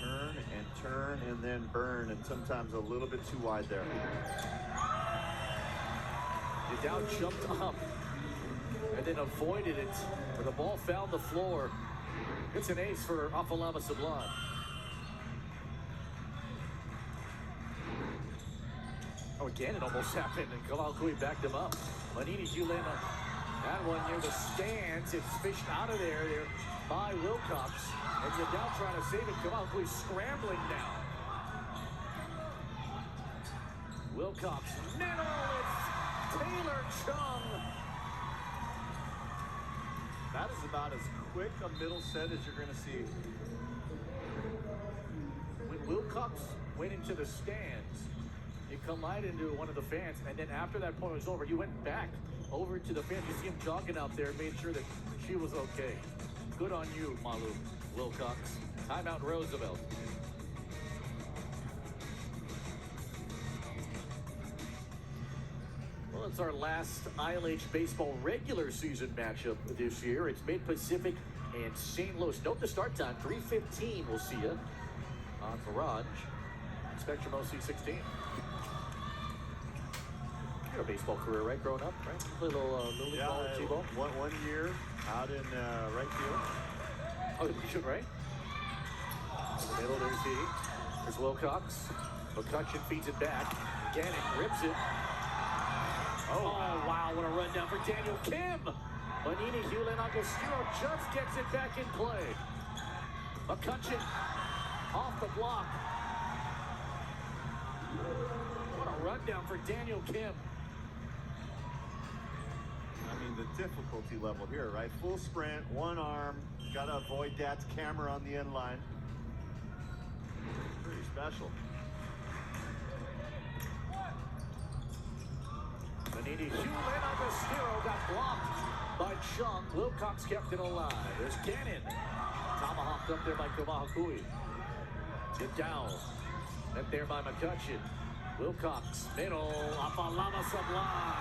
turn and then burn, and sometimes a little bit too wide there. Yadao jumped up and then avoided it, but the ball found the floor. It's an ace for Apalama Sablan. Oh, again, it almost happened, and Kalalkui backed him up. Manini Hulema, that one near the stands. It's fished out of there by Wilcox. And Yadao trying to save it. Kalalkui scrambling now. Wilcox, middle, it's Taylor Chung. That is about as quick a middle set as you're going to see. When Wilcox went into the stands, he collided into one of the fans, and then after that point was over, he went back over to the fans. You see him jogging out there, made sure that she was okay. Good on you, Malu Wilcox. Timeout Roosevelt. Well, it's our last ILH baseball regular season matchup this year. It's Mid-Pacific and St. Louis. Note the start time, 3:15. We'll see you on Farage, Spectrum OC16. You had a baseball career, right? Growing up, right? Little league ball, T-ball. One year out in right field. Oh, you should, right? In the middle, there's he. There's Wilcox. McCutcheon feeds it back. Gannon rips it. Oh, wow, what a rundown for Daniel Kim. Manini, Hewlin, Agostino just gets it back in play. McCutcheon off the block. What a rundown for Daniel Kim. I mean, the difficulty level here, right? Full sprint, one arm, got to avoid Dad's camera on the end line. Pretty special. Manini, Hewlin, Agostino got blocked by Chung. Wilcox kept it alive. There's Gannon. Tomahawked up there by Kawahakui. Get down. Met there by McCutcheon. Wilcox, middle, Afalava Sublime.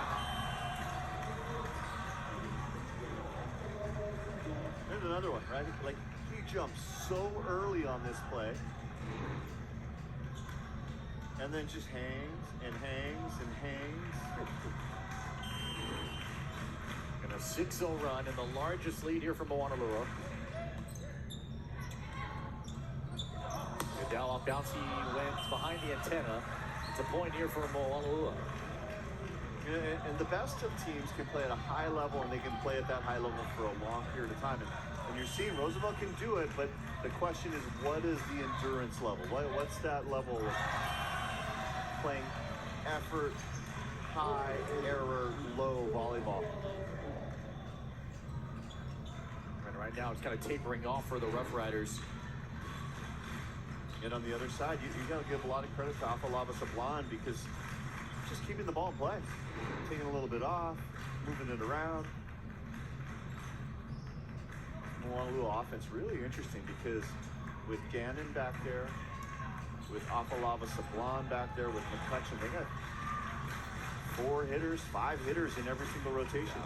There's another one, right? Like, he jumped so early on this play. And then just hangs and hangs and hangs. And a 6-0 run and the largest lead here from Moanalua. Down off bounce, he went behind the antenna. It's a point here for Moanalua. And the best of teams can play at a high level, and they can play at that high level for a long period of time. And you're seeing Roosevelt can do it, but the question is, what is the endurance level? What's that level of playing effort, high, error, low volleyball? And right now it's kind of tapering off for the Rough Riders. And on the other side, you got to give a lot of credit to Afalava Sublime because just keeping the ball in play, taking a little bit off, moving it around. Moanalua offense really interesting because with Gannon back there, with Afalava Sublime back there, with McCutcheon, they got 4 hitters, 5 hitters in every single rotation.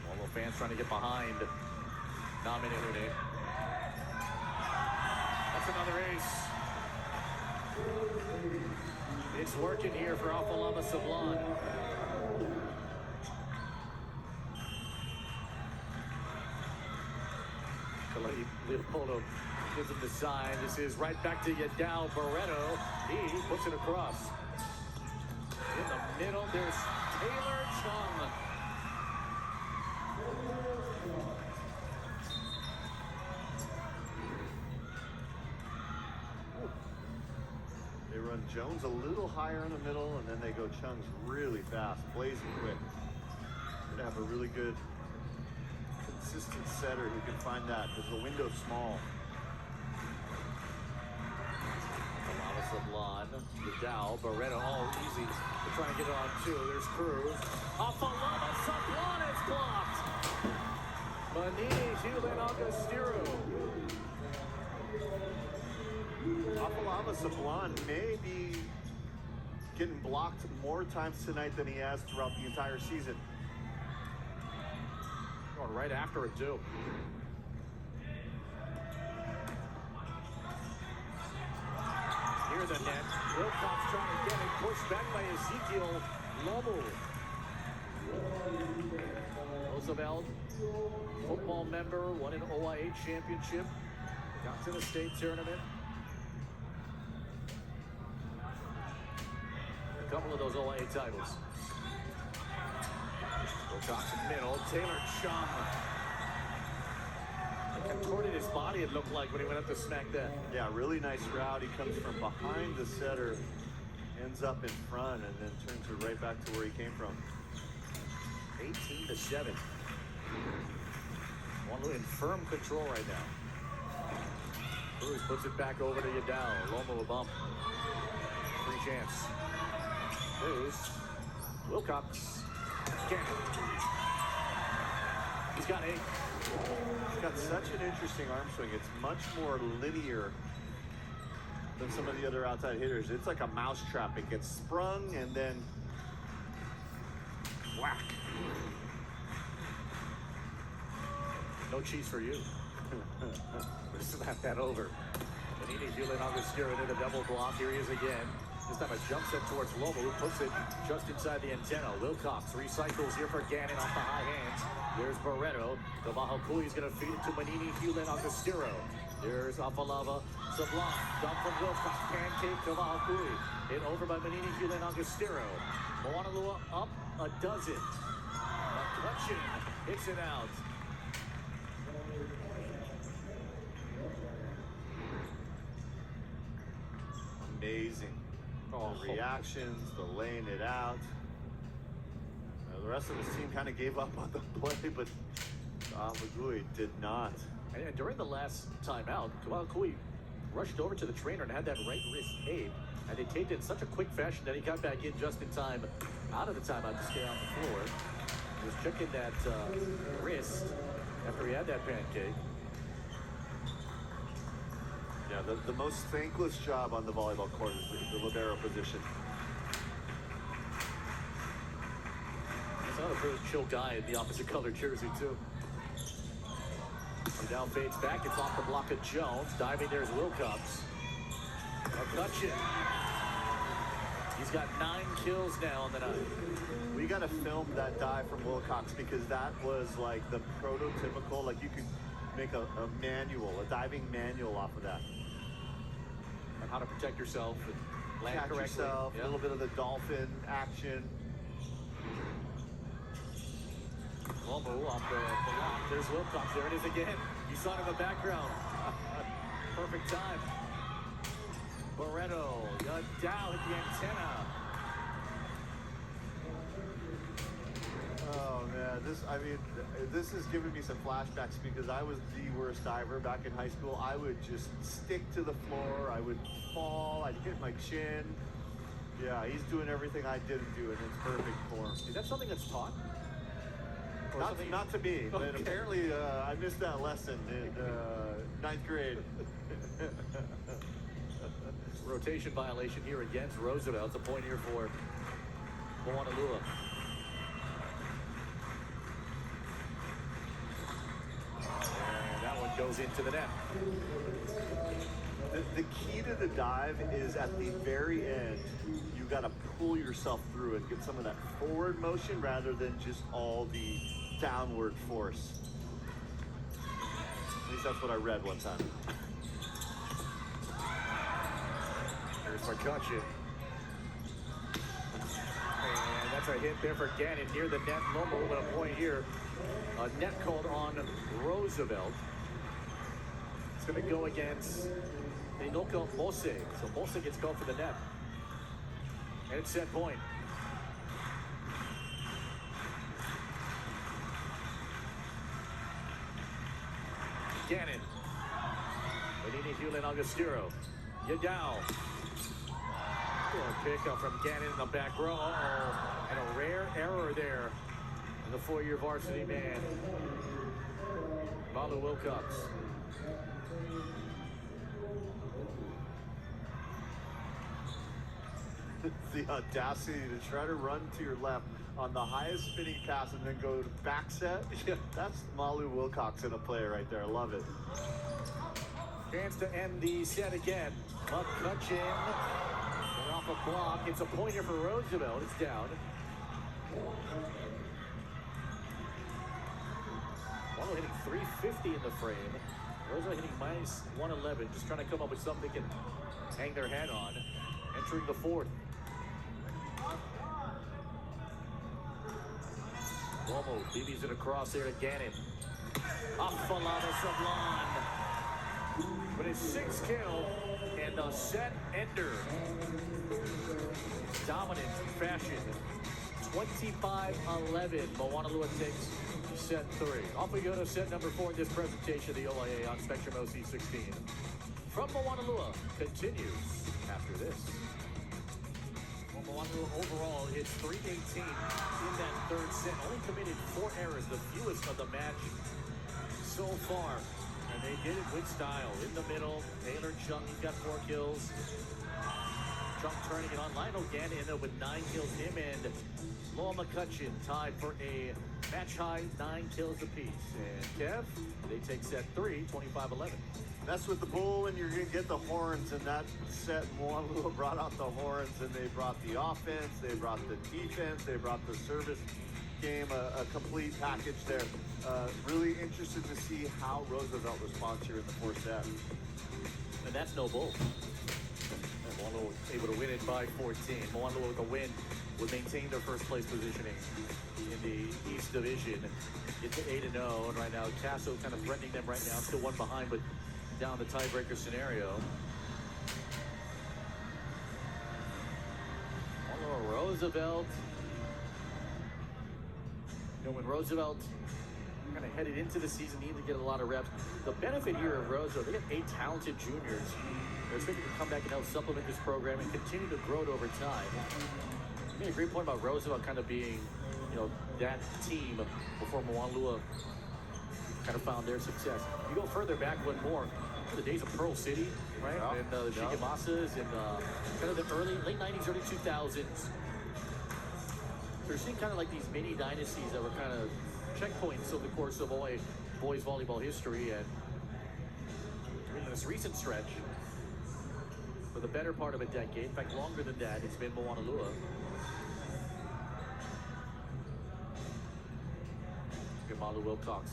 Moanalua fans trying to get behind Naminehune. That's another ace. It's working here for Afalava Sublime. Leopoldo gives him the sign. This is right back to Yadao Barreto. He puts it across. In the middle, there's Taylor Chung. They run Jones a little higher in the middle, and then they go Chung's really fast, blazing quick. They have a really good, consistent setter who can find that because the window's small. Afalava Sublime, Yadao, Barreto, all easy to try and get it on 2. There's Cruz. Afalava Sublime is blocked. Manini, Hewlin, Augustero. Afalava Sublime may be getting blocked more times tonight than he has throughout the entire season. Going right after it, too. Near the net. Wilcox trying to get it pushed back by Ezekiel Lomu. Roosevelt, football member, won an OIA championship. Got to the state tournament. A couple of those OIA titles. Wilcox in middle. Taylor Chung. Contorted his body, it looked like, when he went up to smack that. Yeah, really nice route. He comes from behind the setter, ends up in front, and then turns it right back to where he came from. 18-7. Moanalua in firm control right now. Cruz puts it back over to Yadao. Lomo a bump. Free chance. Cruz. Wilcox. Gannon. He's got 8. He's got such an interesting arm swing. It's much more linear than some of the other outside hitters. It's like a mousetrap. It gets sprung and then whack. No cheese for you. Slap that over. Manini, Hewlin, Augustero into the double block. Here he is again. This time a jump set towards Lomo, who puts it just inside the antenna. Wilcox recycles here for Gannon off the high hands. There's Barreto. Kavahakui is going to feed it to Manini, Hewlin, Augustero. There's Afalava Sublime. Dump from Wilcox. Pancake Kavahakui. Hit over by Manini, Hewlin, Augustero. Moanalua up a dozen. McCutcheon hits it out. Amazing. The reactions, the laying it out. The rest of his team kind of gave up on the play, but Magui did not. And during the last timeout, Kawakui rushed over to the trainer and had that right wrist taped. And they taped it in such a quick fashion that he got back in just in time out of the timeout to stay on the floor. He was checking that wrist after he had that pancake. Yeah, the most thankless job on the volleyball court is the libero position. That's another pretty chill guy in the opposite color jersey, too. He now fades back. It's off the block of Jones. Diving there's Wilcox. McCutcheon. He's got 9 kills now on the night. We got to film that dive from Wilcox because that was like the prototypical, like you could make a diving manual off of that. On how to protect yourself and land Catch correctly. yourself, Yep. a little bit of the dolphin action. Lomo off the block. There's Wilcox. There it is again. You saw it in the background. Perfect time. Barreto down at the antenna. Oh man, this is giving me some flashbacks because I was the worst diver back in high school. I would just stick to the floor. I would fall. I'd hit my chin. Yeah, he's doing everything I didn't do in its perfect form. Is that something that's taught? Or something- Not to me, but Okay. apparently I missed that lesson in 9th grade. Rotation violation here against Roosevelt. It's a point here for Moanalua. And that one goes into the net. The key to the dive is at the very end, you got to pull yourself through it, get some of that forward motion rather than just all the downward force. At least that's what I read one time. There's McCutcheon. And that's a hit there for Gannon near the net. Lomo with a point here. A net called on Roosevelt. It's going to go against Inoko Mose. So Mose gets called for the net. And it's set point. Gannon. Benini, Hewlin, Augustero. Yadao. Good pickup from Gannon in the back row. Uh-oh. And a rare error there. And the 4-year varsity man, Malu Wilcox. The audacity to try to run to your left on the highest spinning pass and then go to back set. That's Malu Wilcox in a play right there. I love it. Chance to end the set again. McCutcheon. They're off a block. It's a point here for Roosevelt. It's down. Wallow hitting 350 in the frame. Roosevelt hitting minus 111. Just trying to come up with something they can hang their hat on. Entering the 4th. Cuomo BB's it across there to Gannon. Afalava Sablan with his 6th kill and a set ender. Dominant fashion. 25-11. Moanalua takes set 3. Off we go to set number 4 in this presentation of the OIA on Spectrum OC16. From Moanalua continues after this. Moanalua overall hits 318 in that 3rd set. Only committed 4 errors, the fewest of the match so far. And they did it with style. In the middle, Taylor Chung, he's got 4 kills. Chung turning it on. Lionel Gannon ended up with 9 kills. Him and Loa McCutcheon tied for a match-high 9 kills apiece. And Kev, they take set 3, 25-11. Mess with the bull and you're going to get the horns. And that set, Moanalua brought out the horns and they brought the offense, they brought the defense, they brought the service game, a complete package there. Really interested to see how Roosevelt responds here in the 4th set. And that's no bull. And Moanalua able to win it by 14. Moanalua with a win would maintain their 1st place positioning in the East Division. Get to 8-0, and right now Casso kind of threatening them right now. Still one behind, but down the tiebreaker scenario. Roosevelt. You know, when Roosevelt kind of headed into the season, needed to get a lot of reps. The benefit here of Roosevelt, they got 8 talented juniors. They're expected to come back and help supplement this program and continue to grow it over time. You made a great point about Roosevelt kind of being, you know, that team before Moanalua kind of found their success. You go further back, one more. the days of Pearl City, right? Yeah. And the Shigemasas in kind of the late 90s, early 2000s. So we're seeing kind of like these mini dynasties that were kind of checkpoints over the course of boys volleyball history. And in this recent stretch, for the better part of a decade, in fact, longer than that, it's been Moanalua. Marla Wilcox.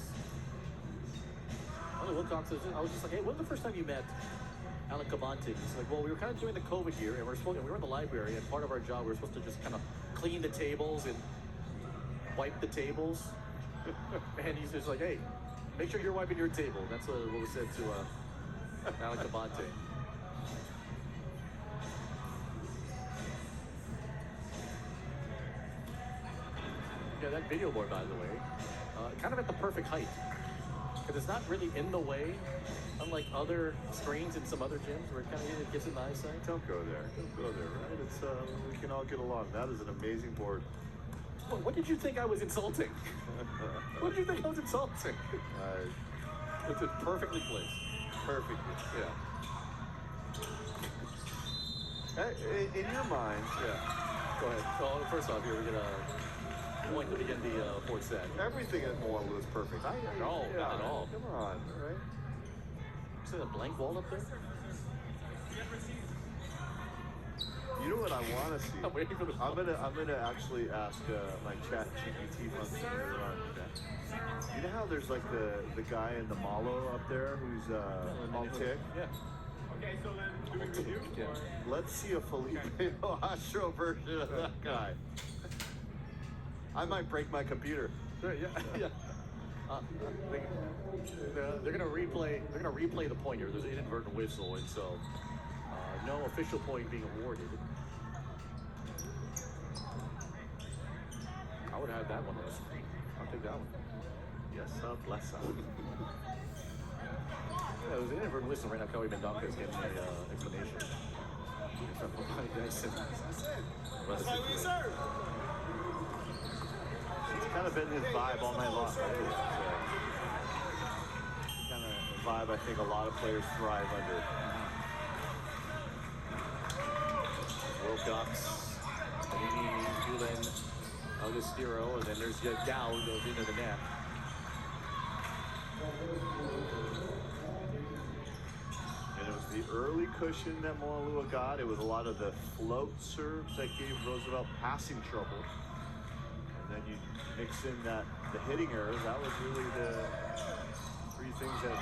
Marla Wilcox, I was just like, hey, when was the first time you met Alan Cabante? He's like, well, we were kind of doing the COVID year, and we were in the library, and part of our job, we were supposed to just kind of clean the tables and wipe the tables. And he's just like, hey, make sure you're wiping your table. That's what was said to Alan Cabante. Yeah, that video board, by the way, kind of at the perfect height. Because it's not really in the way, unlike other screens in some other gyms where it gets in the eyesight. Don't go there. Don't go there, right? It's we can all get along. That is an amazing board. What did you think I was insulting? What did you think I was insulting? It's perfectly placed. Perfectly. Yeah. In your mind, Yeah. Go ahead. So first off, here we get a point to begin the fourth set. everything at Moanalua is perfect. No, not at all. Come on, right? Is there a blank wall up there? You know what I want to see? I'm waiting for the I'm gonna actually ask my chat GPT function later on. You know how there's like the guy in the Malo up there who's Maltic? Yeah. Okay, so then do we review? Yeah. Let's see a Felipe Astro version of that guy. I might break my computer. Sure, yeah, yeah. They're gonna replay. They're gonna replay the point here. There's an inadvertent whistle, and so no official point being awarded. I would have that one on the screen. I'll take that one. Yes, bless up. Yeah, there's an inadvertent whistle right now. Kelly Mendonca is getting an explanation. That's why we serve. It's kind of been his vibe all night long. Kind of vibe I think a lot of players thrive under. Wilcox, Panini, Julen, Augustero, and then there's Dow who goes into the net. And it was the early cushion that Moanalua got. It was a lot of the float serves that gave Roosevelt passing trouble. And then you mix in the hitting errors. That was really the three things that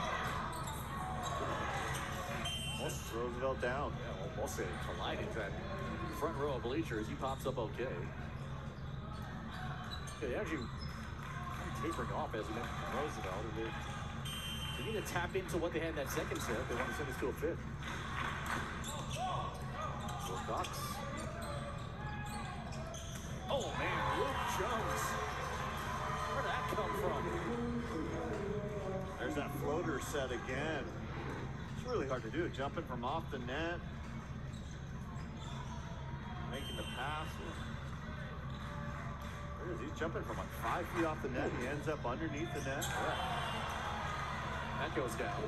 Roosevelt down. Yeah, well, Mosse collided that front row of bleachers. He pops up okay. Yeah, they actually tapering off as we mentioned from Roosevelt. And they need to tap into what they had in that second set. They want to send us to a fifth. Wilcox. Oh man, Luke Jones. Where did that come from? There's that floater set again. It's really hard to do. Jumping from off the net. Making the pass. Where is he? He's jumping from like 5 feet off the net. He ends up underneath the net. Yeah. That goes down.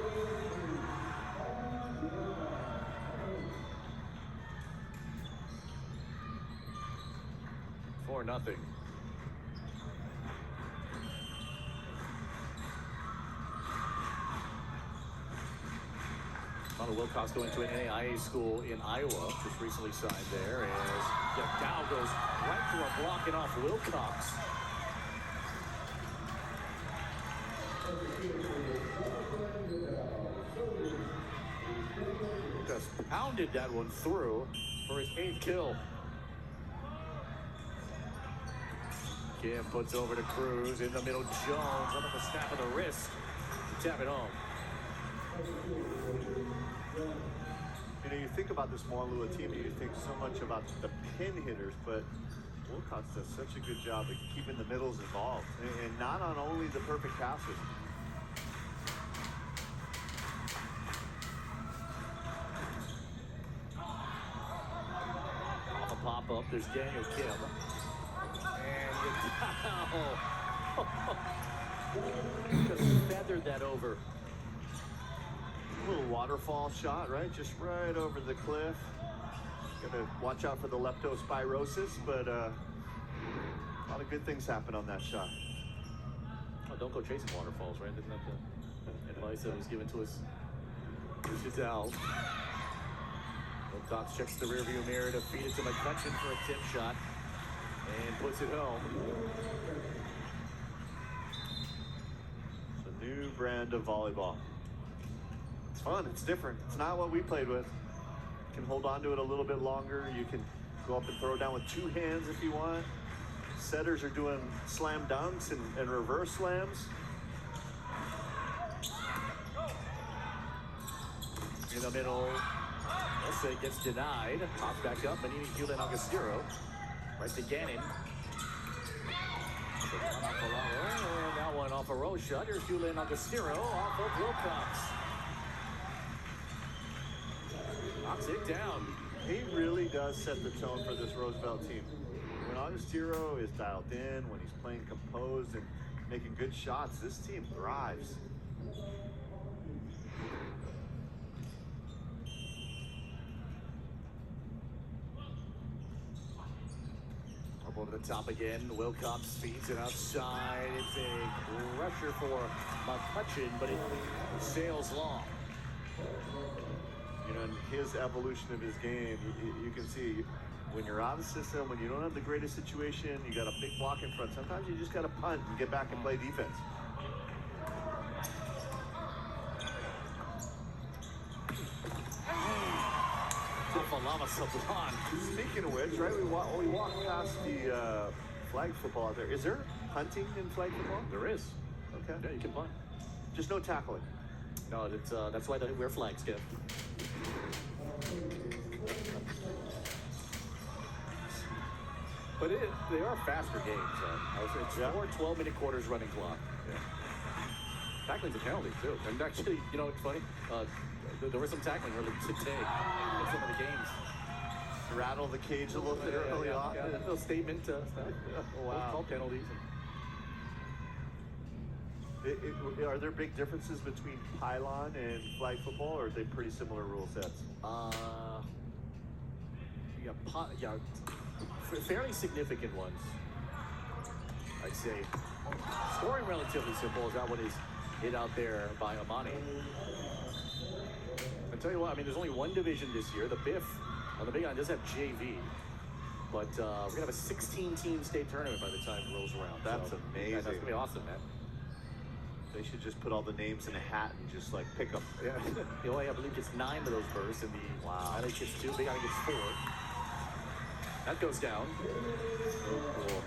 4-0. Wilcox going to an NAIA school in Iowa, just recently signed there, as Dow goes right through a blocking off Wilcox. Just pounded that one through for his 8th kill. Kim puts over to Cruz in the middle. Jones on the snap of the wrist to tap it home. You know, you think about this Moanalua team and you think so much about the pin hitters, but Wilcox does such a good job of keeping the middles involved and not on only the perfect passes. Off a pop-up, there's Daniel Kim. And just feathered that over. Little waterfall shot, right? Just right over the cliff. Gotta watch out for the leptospirosis, but a lot of good things happen on that shot. Oh, don't go chasing waterfalls, right? Isn't that the advice that was given to us? Here's Vidal. Wilcox checks the rearview mirror to feed it to McCutcheon for a tip shot and puts it home. It's a new brand of volleyball. It's fun. It's different. It's not what we played with. You can hold on to it a little bit longer. You can go up and throw it down with 2 hands if you want. Setters are doing slam dunks and reverse slams. In the middle, Essa gets denied. Pops back up. Manini, Hewlett, Augustero. Right to Gannon. And that one off a row shot. Here's Hewlett, Augustero off of Wilcox. Knocks it down. He really does set the tone for this Roosevelt team. When Augustero is dialed in, when he's playing composed and making good shots, this team thrives. Up over the top again. Wilcox feeds it outside. It's a rusher for McCutcheon, but it sails long. You know, in his evolution of his game, you can see when you're out of the system, when you don't have the greatest situation, you got a big block in front. Sometimes you just got to punt and get back and play defense. Moanalua Sablon. Speaking of which, right, we walked past the flag football out there. Is there punting in flag football? There is. Okay. Yeah, you can punt. Just no tackling. No, that's why they wear flags, Kev. But they are faster games. It's 4 12-minute quarters running clock. Yeah. Tackling's a penalty, too. And actually, you know, it's funny. There was some tackling early today in some of the games. Rattle the cage a little bit early on. Yeah, a little statement stuff. Oh, wow. Call penalties. Are there big differences between pylon and flag football, or are they pretty similar rule sets? Fairly significant ones, I'd say. Scoring relatively simple. Is that what is hit out there by Amani? I'll tell you what, I mean, there's only one division this year. The BIF on the Big Island does have JV. But we're going to have a 16-team state tournament by the time it rolls around. That's amazing. That's going to be awesome, man. They should just put all the names in a hat and just like pick them. Yeah. The only, I believe, gets 9 of those bursts, and the Island gets 2. Big Island gets 4. That goes down. So cool.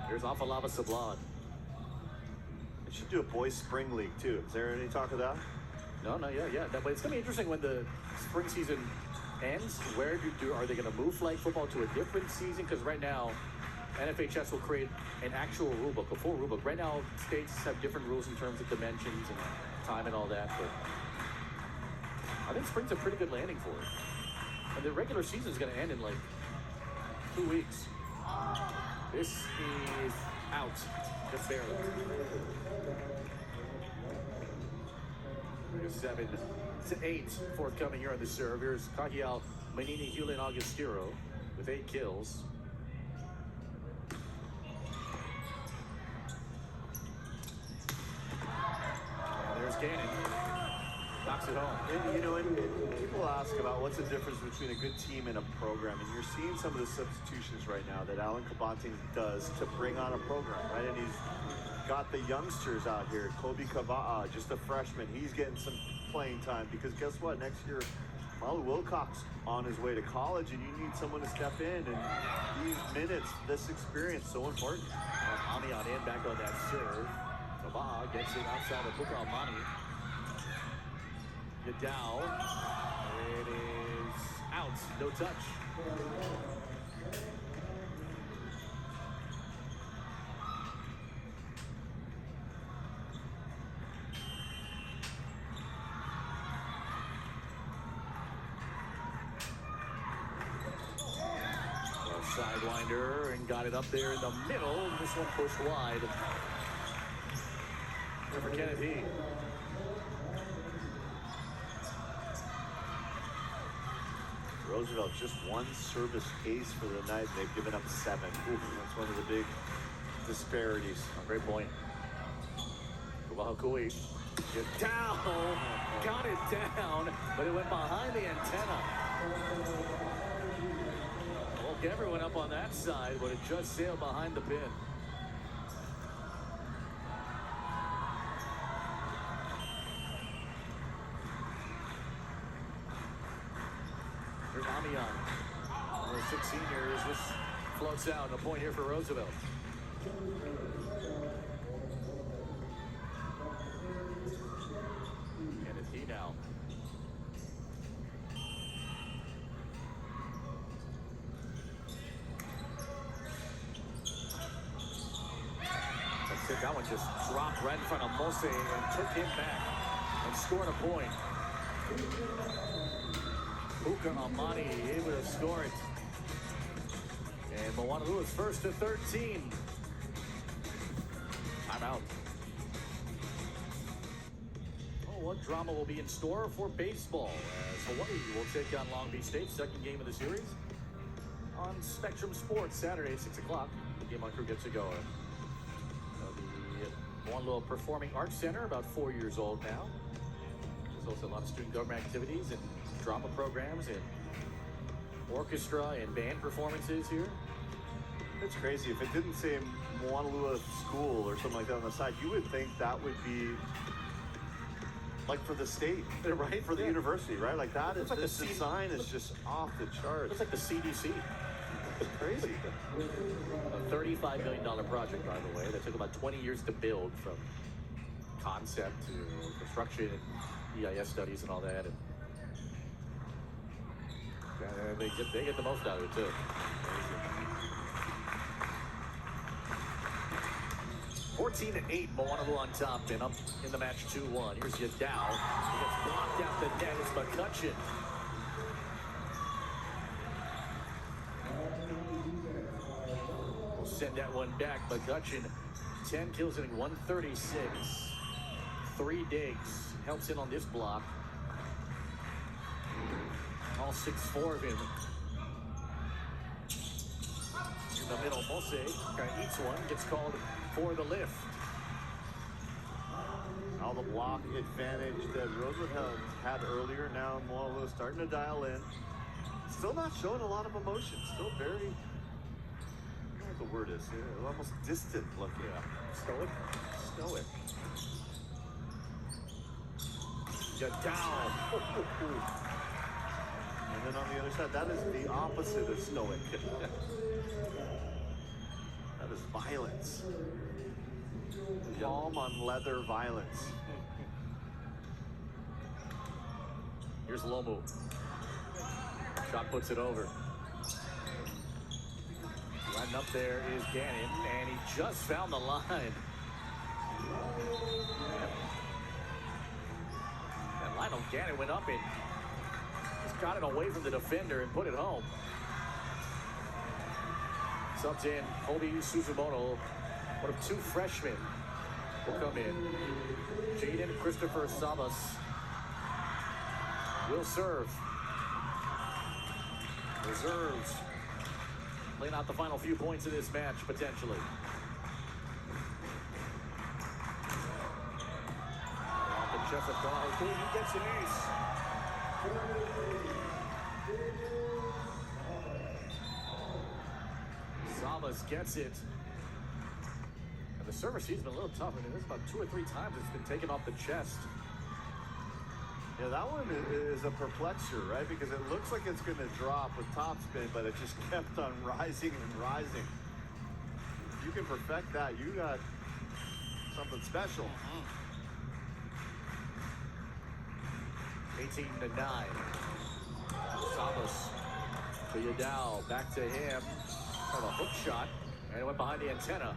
Here's Moanalua Sablon. They should do a boys spring league too. Is there any talk of that? No, yeah. But it's gonna be interesting when the spring season ends. Where are they gonna move flag football to a different season? Because right now, NFHS will create an actual rule book, a full rule book. Right now, states have different rules in terms of dimensions and time and all that. But I think spring's a pretty good landing for it. And the regular season is gonna end in like 2 weeks. This is out, just barely. Here's 7 to 8 forthcoming here on the serve. Here's Kahial, Manini, Hewlett, Augustero with 8 kills. And there's Gannon. Knocks it home. And, you know, and people ask about what's the difference between a good team and a program, and you're seeing some of the substitutions right now that Alan Kabanting does to bring on a program, right? And he's got the youngsters out here. Kobe Kava'a, just a freshman, he's getting some playing time because guess what? Next year, Malu Wilcox on his way to college, and you need someone to step in. And these minutes, this experience, so important. Amani on in, back on that serve. Kava'a gets it outside of Buka Amani. Vidal. It is out. No touch. Sidewinder and got it up there in the middle. This one pushed wide. Here for Kenneth He. Roosevelt just one service ace for the night. They've given up 7. Ooh, that's one of the big disparities. Great point. Kuwahakui. Get down. Got it down, but it went behind the antenna. Woke everyone up on that side, but it just sailed behind the pin. Here's Amian. One of the 6 seniors. This floats out. A point here for Roosevelt. Kenneth He now. That's it. That one just dropped right in front of Mose and took him back and scored a point. Puka Amani able to score it. And Moanalua's first to 13. Timeout. Oh, what drama will be in store for baseball as Hawaii will take on Long Beach State, second game of the series on Spectrum Sports Saturday, 6 o'clock. The game on crew gets to go. The Moanalua Performing Arts Center, about 4 years old now. There's also a lot of student government activities and drama programs and orchestra and band performances here. It's crazy. If it didn't say Moanalua School or something like that on the side, you would think that would be like for the state, right? For the university, right? Like that is, like this design is just off the charts. Looks like the CDC. It's crazy. A $35 million project, by the way, that took about 20 years to build, from concept to construction and EIS studies and all that. And they get the most out of it, too. 14-8, Moanalua on top and up in the match 2-1. Here's Yadao. He gets blocked out the net. It's McCutcheon. We'll send that one back. McCutcheon, 10 kills, hitting 136. 3 digs. Helps in on this block. All 6'4" of him. In the middle, Mose kind of eats one, gets called for the lift. Now the block advantage that Roosevelt had earlier, now Moanalua starting to dial in. Still not showing a lot of emotion. Still very, I don't know what the word is, almost distant looking. Yeah. Stoic. Get down. And then on the other side, that is the opposite of stoic. That is violence. Palm on leather violence. Here's Lomu. Shot puts it over. Riding up there is Gannon, and he just found the line. That line on Gannon went up and just got it away from the defender and put it home. Subs in Obi Suzumoto, one of 2 freshmen will come in. Jaden Christopher Sabas will serve. Reserves laying out the final few points of this match, potentially. Off the chest of Kuwahakui, he gets an ace. Sabas gets it. And the server see's been a little tough. I mean, there's about 2 or 3 times it's been taken off the chest. Yeah, that one is a perplexer, right? Because it looks like it's going to drop with topspin, but it just kept on rising and rising. If you can perfect that, you got something special. 18-9. Sabas to Yadao, back to him. Kind of a hook shot, and it went behind the antenna.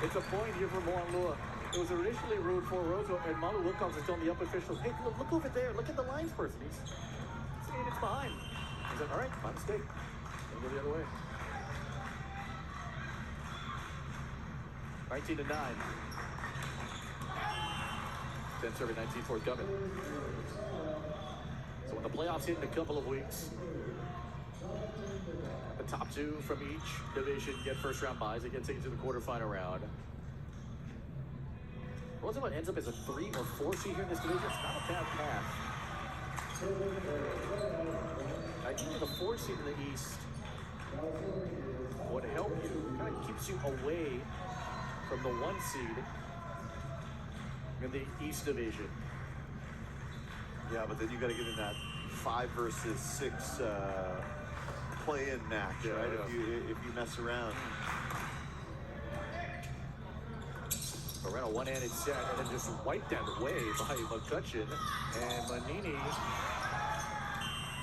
It's a point here for Moanalua. It was originally ruled for Roosevelt, and Malu Wilcox is telling the up officials, hey, look over there. Look at the lines person. He's saying it's behind. He's like, all right, my mistake. I'll go the other way. 19-9. 10 serving, 19 forthcoming. So when the playoffs hit in a couple of weeks, the top two from each division get first round buys. They get tickets to the quarterfinal round. Roosevelt ends up as a 3 or 4 seed here in this division. It's not a bad path. I think the 4 seed in the East would help you. Kind of keeps you away from the 1 seed in the East Division. Yeah, but then you got to get in that 5 versus 6 play-in match, yeah, right? Yeah. If you mess around. Moreno one-handed set and then just wiped that away by McCutcheon. And Manini,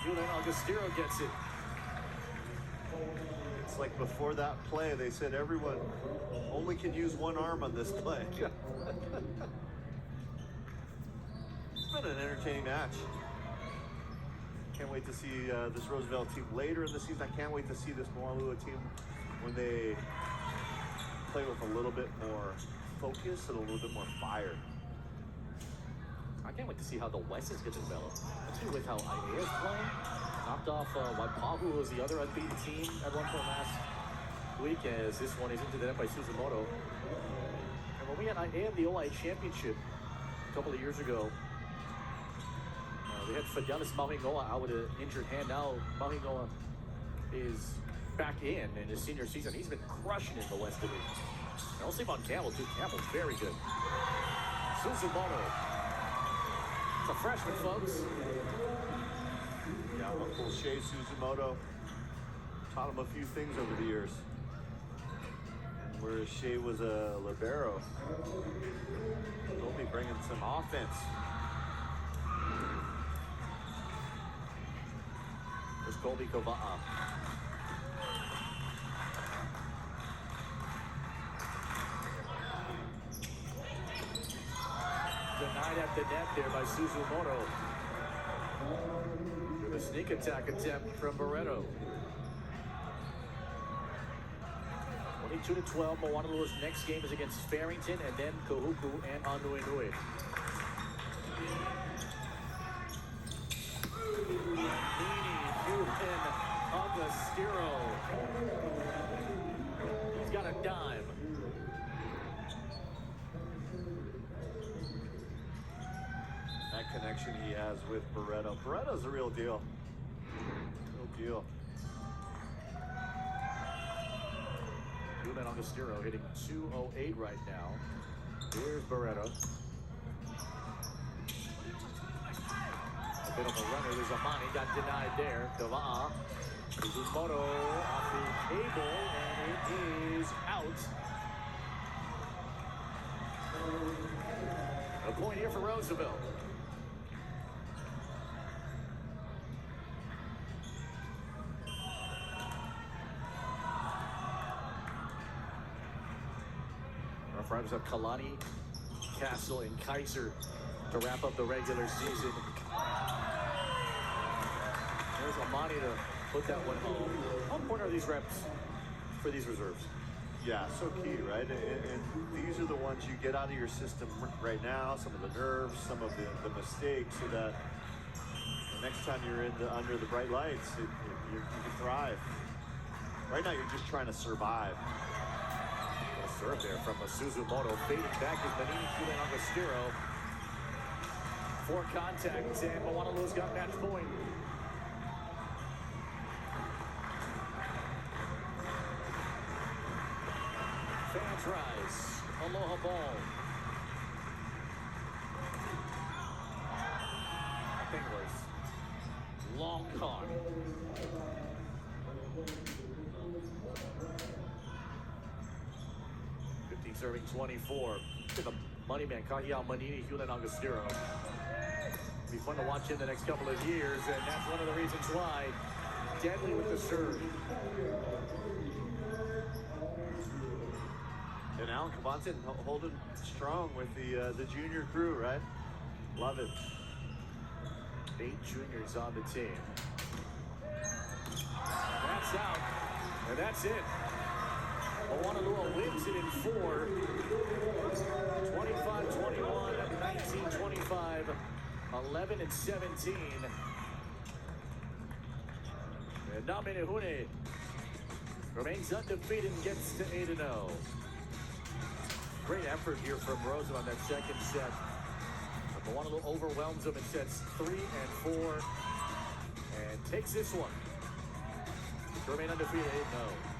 Julian Agostero gets it. It's like before that play, they said everyone only can use one arm on this play. It's been an entertaining match. Can't wait to see this Roosevelt team later in the season. I can't wait to see this Moanalua team when they play with a little bit more focus and a little bit more fire. I can't wait to see how the West is going to develop. Especially with how Idea's playing. Knocked off Waipahu, who was the other unbeaten team at one point last week, as this one is into the net by Suzumoto. And when we had Idea in the OI Championship a couple of years ago, they had Fidelis Mahingoa out with an injured hand. Now Mahingoa is back in his senior season. He's been crushing it in the West Division. And I'll sleep on Campbell too. Campbell's very good. Suzumoto. It's a freshman, folks. Yeah, Uncle Shea Suzumoto taught him a few things over the years. Whereas Shea was a libero, he'll be bringing some offense. There's Colby Kova'a. Denied at the net there by Suzumoto. With a sneak attack attempt from Barreto. 22-12. Moanalua's next game is against Farrington and then Kahuku and Anuenue. Agostero. He's got a dime. That connection he has with Barreto. Barreto's a real deal. Real deal. Julian Agostero hitting .208 right now. Here's Barreto. A bit of a runner. There's Amani. Got denied there. Kawa'a. Suzumoto off the cable, and it is out. A point here for Roosevelt. Rough Riders have Kalani, Castle, and Kaiser to wrap up the regular season. There's Amani to put that one home. How important are these reps for these reserves? Yeah, so key, right? And these are the ones you get out of your system right now, some of the nerves, some of the mistakes, so that the next time you're under the bright lights, you can thrive. Right now, you're just trying to survive. A serve there from Suzumoto. Fading back is Manini, Julian Agostero. For contact, and Moanalua's got match point. Fans rise. Aloha ball. I think it was long con. Serving 24 to the money man, Kahia Manini, Julian Agostero. It'll be fun to watch in the next couple of years, and that's one of the reasons why. Deadly with the serve. And down. Cavante holding strong with the junior crew, right? Love it. 8 juniors on the team. That's out, and that's it. Moanalua wins it in 4. 25-21, 19-25, 11-17. And Naminihune remains undefeated and gets to 8-0. Great effort here from Roosevelt on that second set. But Moanalua overwhelms them in sets 3 and 4 and takes this one to remain undefeated 8-0.